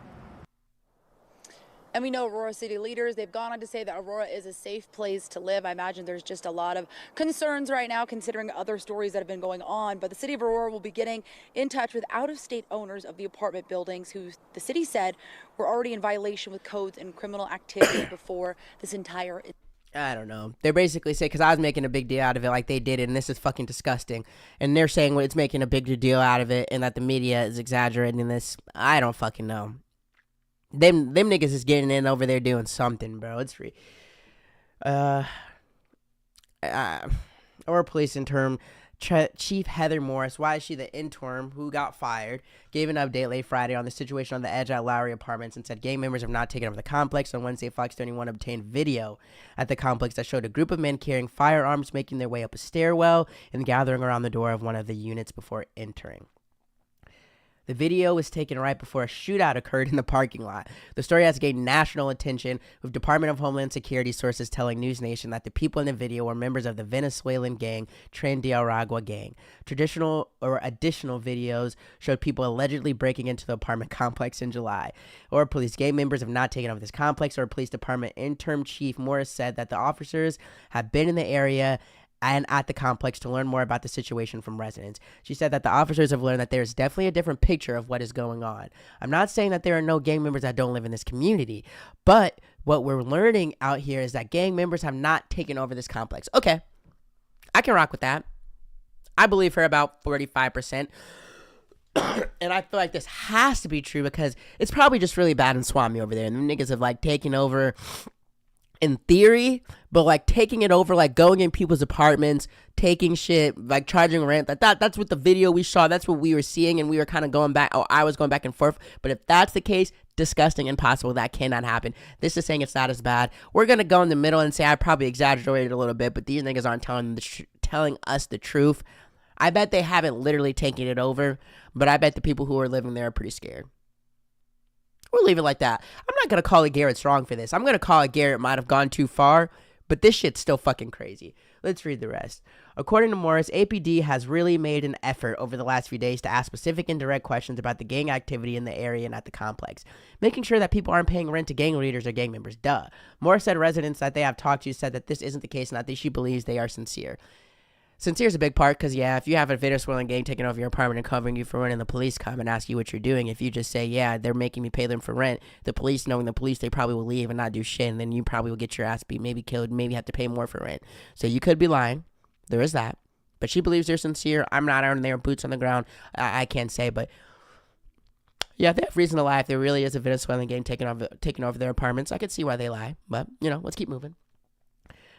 And we know Aurora City leaders, they've gone on to say that Aurora is a safe place to live. I imagine there's just a lot of concerns right now considering other stories that have been going on. But the city of Aurora will be getting in touch with out-of-state owners of the apartment buildings who the city said were already in violation with codes and criminal activity before this entire... I don't know. They're basically saying, because I was making a big deal out of it like they did it, and this is fucking disgusting. And they're saying it's making a big deal out of it and that the media is exaggerating this. I don't fucking know. Them niggas is getting in over there doing something, bro. It's free. Or police interim Chief Heather Morris, why is she the interim who got fired, gave an update late Friday on the situation on the Edge at Lowry Apartments and said gang members have not taken over the complex. On Wednesday, Fox 31 obtained video at the complex that showed a group of men carrying firearms making their way up a stairwell and gathering around the door of one of the units before entering. The video was taken right before a shootout occurred in the parking lot. The story has gained national attention, with Department of Homeland Security sources telling News Nation that the people in the video were members of the Venezuelan gang Tren de Aragua gang. Additional videos showed people allegedly breaking into the apartment complex in July. Or police gang members have not taken over this complex. Or Police Department Interim Chief Morris said that the officers have been in the area and at the complex to learn more about the situation from residents. She said that the officers have learned that there's definitely a different picture of what is going on. I'm not saying that there are no gang members that don't live in this community, but what we're learning out here is that gang members have not taken over this complex. Okay, I can rock with that. I believe her about 45%. And I feel like this has to be true because it's probably just really bad in Swami over there. And the niggas have like taken over in theory, but like taking it over, like going in people's apartments, taking shit, like charging rent, that's what the video we saw, that's what we were seeing, and we were kind of going back, I was going back and forth. But if that's the case, disgusting, impossible, that cannot happen. This is saying it's not as bad. We're gonna go in the middle and say I probably exaggerated a little bit, but these niggas aren't telling us the truth. I bet they haven't literally taken it over, but I bet the people who are living there are pretty scared. We'll leave it like that. I'm not going to call it Garrett Strong for this. I'm going to call it Garrett might have gone too far, but this shit's still fucking crazy. Let's read the rest. According to Morris, APD has really made an effort over the last few days to ask specific and direct questions about the gang activity in the area and at the complex, making sure that people aren't paying rent to gang leaders or gang members. Duh. Morris said residents that they have talked to said that this isn't the case and that she believes they are sincere. Sincere's a big part because, yeah, if you have a Venezuelan gang taking over your apartment and covering you for rent and the police come and ask you what you're doing, if you just say, yeah, they're making me pay them for rent, the police, knowing the police, they probably will leave and not do shit, and then you probably will get your ass beat, maybe killed, maybe have to pay more for rent. So you could be lying. There is that. But she believes they're sincere. I'm not out there, boots on the ground. I can't say, but yeah, if they have reason to lie, if there really is a Venezuelan gang taking over their apartments, I could see why they lie. But, let's keep moving.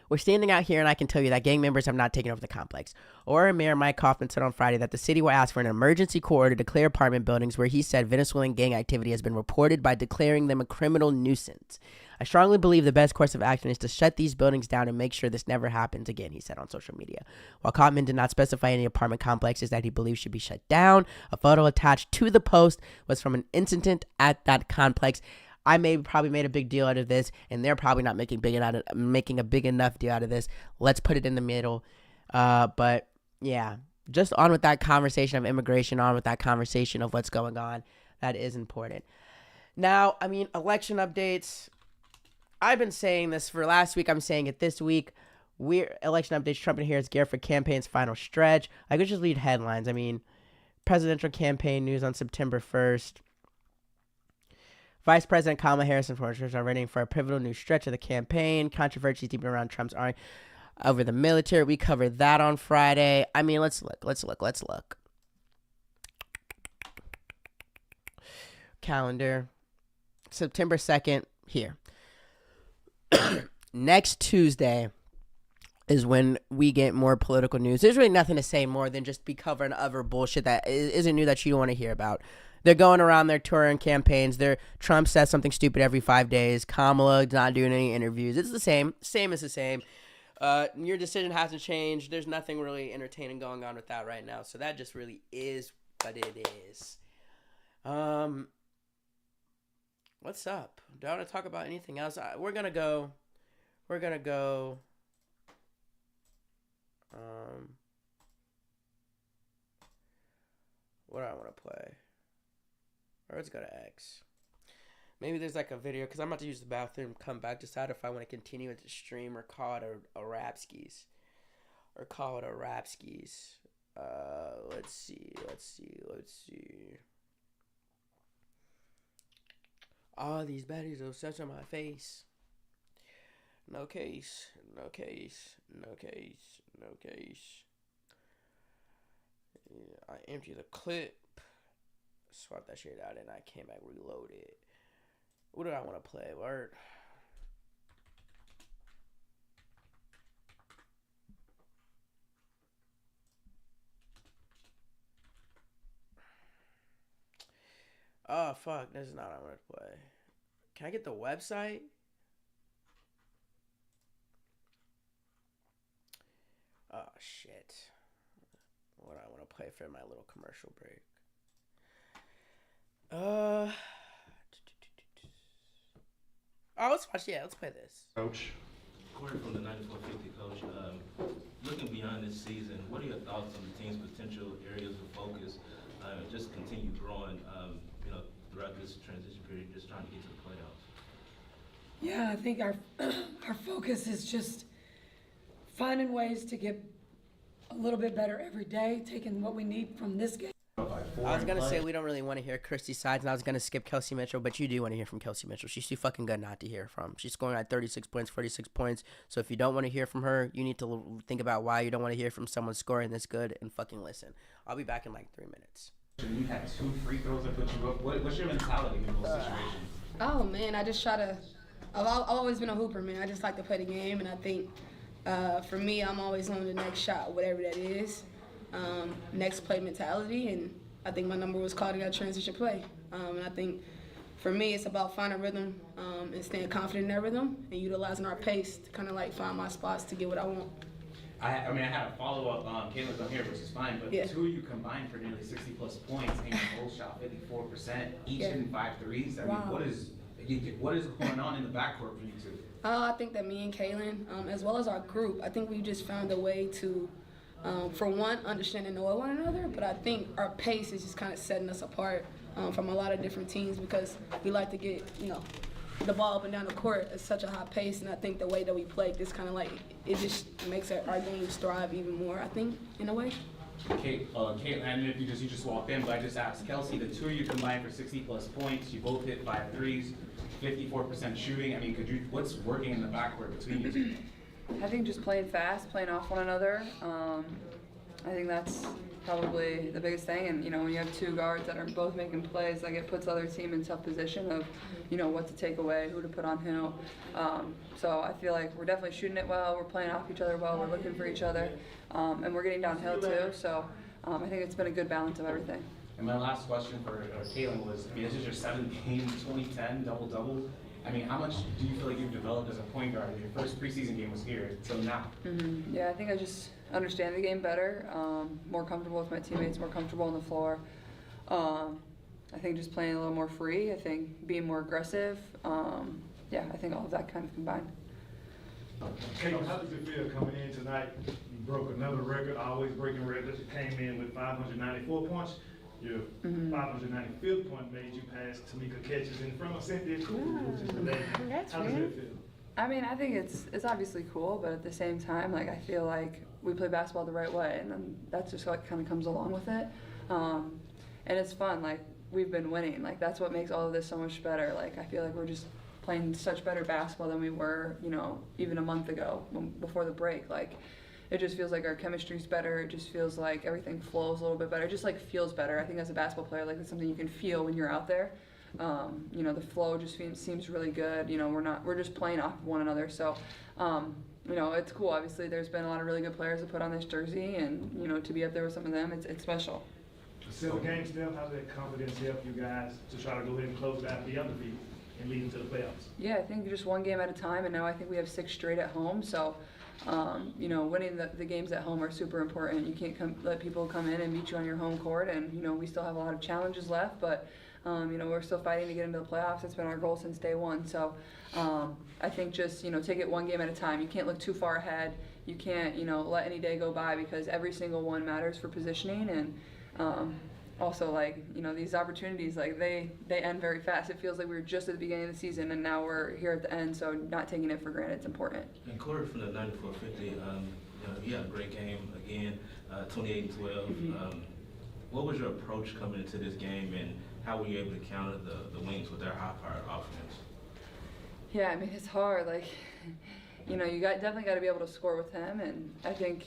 We're standing out here, and I can tell you that gang members have not taken over the complex. Aurora Mayor Mike Kaufman said on Friday that the city will ask for an emergency court to declare apartment buildings where he said Venezuelan gang activity has been reported by declaring them a criminal nuisance. I strongly believe the best course of action is to shut these buildings down and make sure this never happens again, he said on social media. While Kaufman did not specify any apartment complexes that he believes should be shut down, a photo attached to the post was from an incident at that complex. I probably made a big deal out of this, and they're probably not making a big enough deal out of this. Let's put it in the middle. But yeah, just on with that conversation of immigration, on with that conversation of what's going on. That is important. Now, election updates. I've been saying this for last week. I'm saying it this week. Election updates. Trump and Harris gear for campaign's final stretch. I could just read headlines. Presidential campaign news on September 1st. Vice President Kamala Harris and supporters are ready for a pivotal new stretch of the campaign. Controversies deep around Trump's arm over the military. We covered that on Friday. Let's look. Calendar. September 2nd, here. Next Tuesday is when we get more political news. There's really nothing to say more than just be covering other bullshit that isn't new that you don't want to hear about. They're going around their touring campaigns. Trump says something stupid every 5 days. Kamala not doing any interviews. It's the same. Same is the same. Your decision hasn't changed. There's nothing really entertaining going on with that right now. So that just really is what it is. What's up? Do I want to talk about anything else? We're gonna go. What do I want to play? Or let's go to X. Maybe there's like a video, because I'm about to use the bathroom, come back, decide if I want to continue with the stream or call it a Rapskis. Let's see. All these baddies are such on my face. No case. Yeah, I emptied the clip. Swap that shit out and I came back, reload it. What do I want to play? Word. Oh fuck, this is not what I want to play. Can I get the website? Oh shit. What do I want to play for my little commercial break? Let's play this. Coach. Corey from the 9450, Coach. Looking beyond this season, what are your thoughts on the team's potential areas of focus? Just continue growing, throughout this transition period, just trying to get to the playoffs. Yeah, I think our focus is just finding ways to get a little bit better every day, taking what we need from this game. I was going to say we don't really want to hear Christy's sides, and I was going to skip Kelsey Mitchell, but you do want to hear from Kelsey Mitchell. She's too fucking good not to hear from. She's scoring at 36 points, 46 points. So if you don't want to hear from her, you need to think about why you don't want to hear from someone scoring this good and fucking listen. I'll be back in like 3 minutes. You had 2 free throws that put you up. What's your mentality in those situations? Oh, man, I just try to – I've always been a hooper, man. I just like to play the game, and I think for me, I'm always on the next shot, whatever that is, next play mentality, and I think my number was called in that transition play. And I think for me, it's about finding rhythm and staying confident in that rhythm and utilizing our pace to kind of like find my spots to get what I want. I had a follow-up. Kayla's on here, which is fine, but yeah. 2 of you combined for nearly 60-plus points, and your goal shot 54%, each hitting 5 threes. I mean, what is going on in the backcourt for you two? I think that me and Kaylin, as well as our group, I think we just found a way to, for one, understand and know one another, but I think our pace is just kind of setting us apart from a lot of different teams because we like to get, the ball up and down the court at such a high pace, and I think the way that we play just kind of like it just makes our games thrive even more. I think in a way. Kate, and if you just walked in, but I just asked Kelsey, the two of you combined for 60+ points. You both hit 5 threes, 54% shooting. I mean, what's working in the backcourt between you two? I think just playing fast, playing off one another. I think that's probably the biggest thing. And, when you have two guards that are both making plays, like it puts the other team in tough position of, what to take away, who to put on who. So I feel like we're definitely shooting it well. We're playing off each other well. We're looking for each other. And we're getting downhill too. So I think it's been a good balance of everything. And my last question for Kaylin was, this is your 7th game, 2010 double-double. I mean, how much do you feel like you've developed as a point guard? Your first preseason game was here, so now. Mm-hmm. Yeah, I think I just understand the game better, more comfortable with my teammates, more comfortable on the floor. I think just playing a little more free. I think being more aggressive. I think all of that kind of combined. Kate, how does it feel coming in tonight? You broke another record, always breaking records. You came in with 594 points. Your 595th point made you pass Tamika Catches in front of Cynthia Cooper, which is the lady. How does it feel? I mean, I think it's obviously cool, but at the same time, like I feel like we play basketball the right way, and then that's just what kind of comes along with it. And it's fun. Like we've been winning. Like that's what makes all of this so much better. Like I feel like we're just playing such better basketball than we were, even a month ago before the break. Like it just feels like our chemistry's better. It just feels like everything flows a little bit better. It just like feels better. I think as a basketball player, like it's something you can feel when you're out there. The flow just seems really good. We're just playing off of one another. So, it's cool. Obviously, there's been a lot of really good players that put on this jersey, and to be up there with some of them, it's special. So game still, how's that confidence help you guys to try to go ahead and close out the other people and lead into the playoffs? Yeah, I think just one game at a time, and now I think we have 6 straight at home. So, winning the games at home are super important. You can't let people come in and meet you on your home court, and we still have a lot of challenges left, but. We're still fighting to get into the playoffs. It's been our goal since day one. So I think just, take it one game at a time. You can't look too far ahead. You can't, let any day go by because every single one matters for positioning. And also, these opportunities, they end very fast. It feels like we were just at the beginning of the season, and now we're here at the end. So not taking it for granted is important. And Corey from the 9450, you had a great game again, 28-12. What was your approach coming into this game, and how were you able to counter the Wings with their high-powered offense? Yeah, I mean, it's hard. You definitely got to be able to score with him. And I think,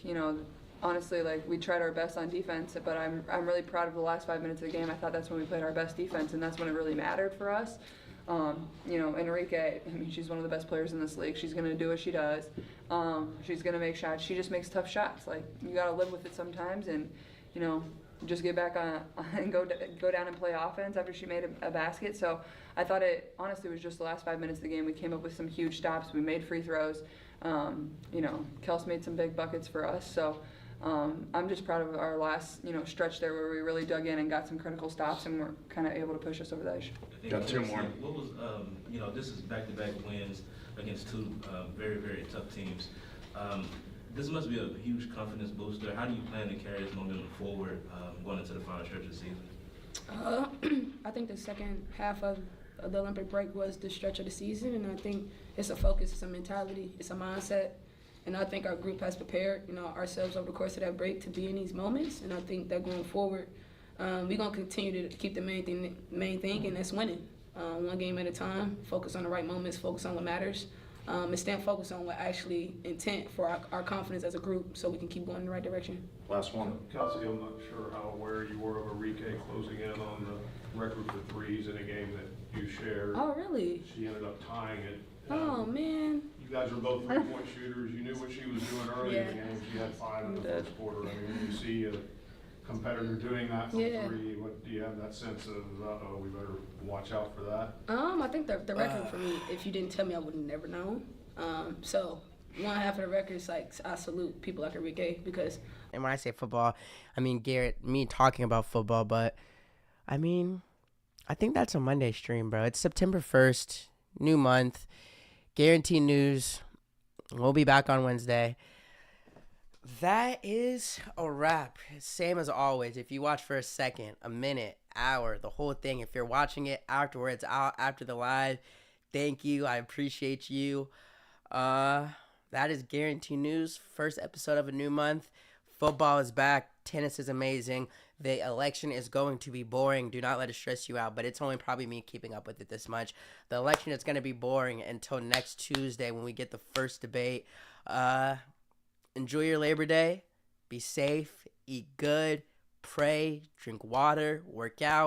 honestly, we tried our best on defense, but I'm really proud of the last 5 minutes of the game. I thought that's when we played our best defense, and that's when it really mattered for us. Enrique, I mean, she's one of the best players in this league. She's going to do what she does. She's going to make shots. She just makes tough shots. You got to live with it sometimes, and, just get back on and go down and play offense after she made a basket. So I thought it honestly was just the last 5 minutes of the game. We came up with some huge stops. We made free throws. Kels made some big buckets for us. So I'm just proud of our last stretch there where we really dug in and got some critical stops and were kind of able to push us over the edge. Got 2 more. What was this is back-to-back wins against 2 very, very tough teams. This must be a huge confidence booster. How do you plan to carry this momentum forward going into the final stretch of the season? I think the second half of the Olympic break was the stretch of the season, and I think it's a focus, it's a mentality, it's a mindset, and I think our group has prepared ourselves over the course of that break to be in these moments, and I think that going forward, we're going to continue to keep the main thing, and that's winning. One game at a time, focus on the right moments, focus on what matters. And stand focused on what actually intent for our confidence as a group so we can keep going in the right direction. Last one. Kelsey, I'm not sure how aware you were of Enrique closing in on the record for threes in a game that you shared. Oh, really? She ended up tying it. Oh, man. You guys are both three-point shooters. You knew what she was doing early in the game. She had 5 in the first quarter. I mean, when you see a competitor doing that from 3, what do you have that sense of, we better watch out for that? I think the record for me, if you didn't tell me, I would have never known. So one half of the record is I salute people like Enrique because. And when I say football, I mean Garrett, me talking about football, but I mean, I think that's a Monday stream, bro. It's September 1st, new month, guaranteed news. We'll be back on Wednesday. That is a wrap. Same as always. If you watch for a second, a minute, hour, the whole thing, if you're watching it afterwards, out after the live, Thank you. I appreciate you. That is Guarantee News. First episode of a new month. Football is back. Tennis is amazing. The election is going to be boring. Do not let it stress you out, but it's only probably me keeping up with it this much. The election is going to be boring until next Tuesday when we get the first debate. Enjoy your Labor Day. Be safe. Eat good. Pray. Drink water. Work out.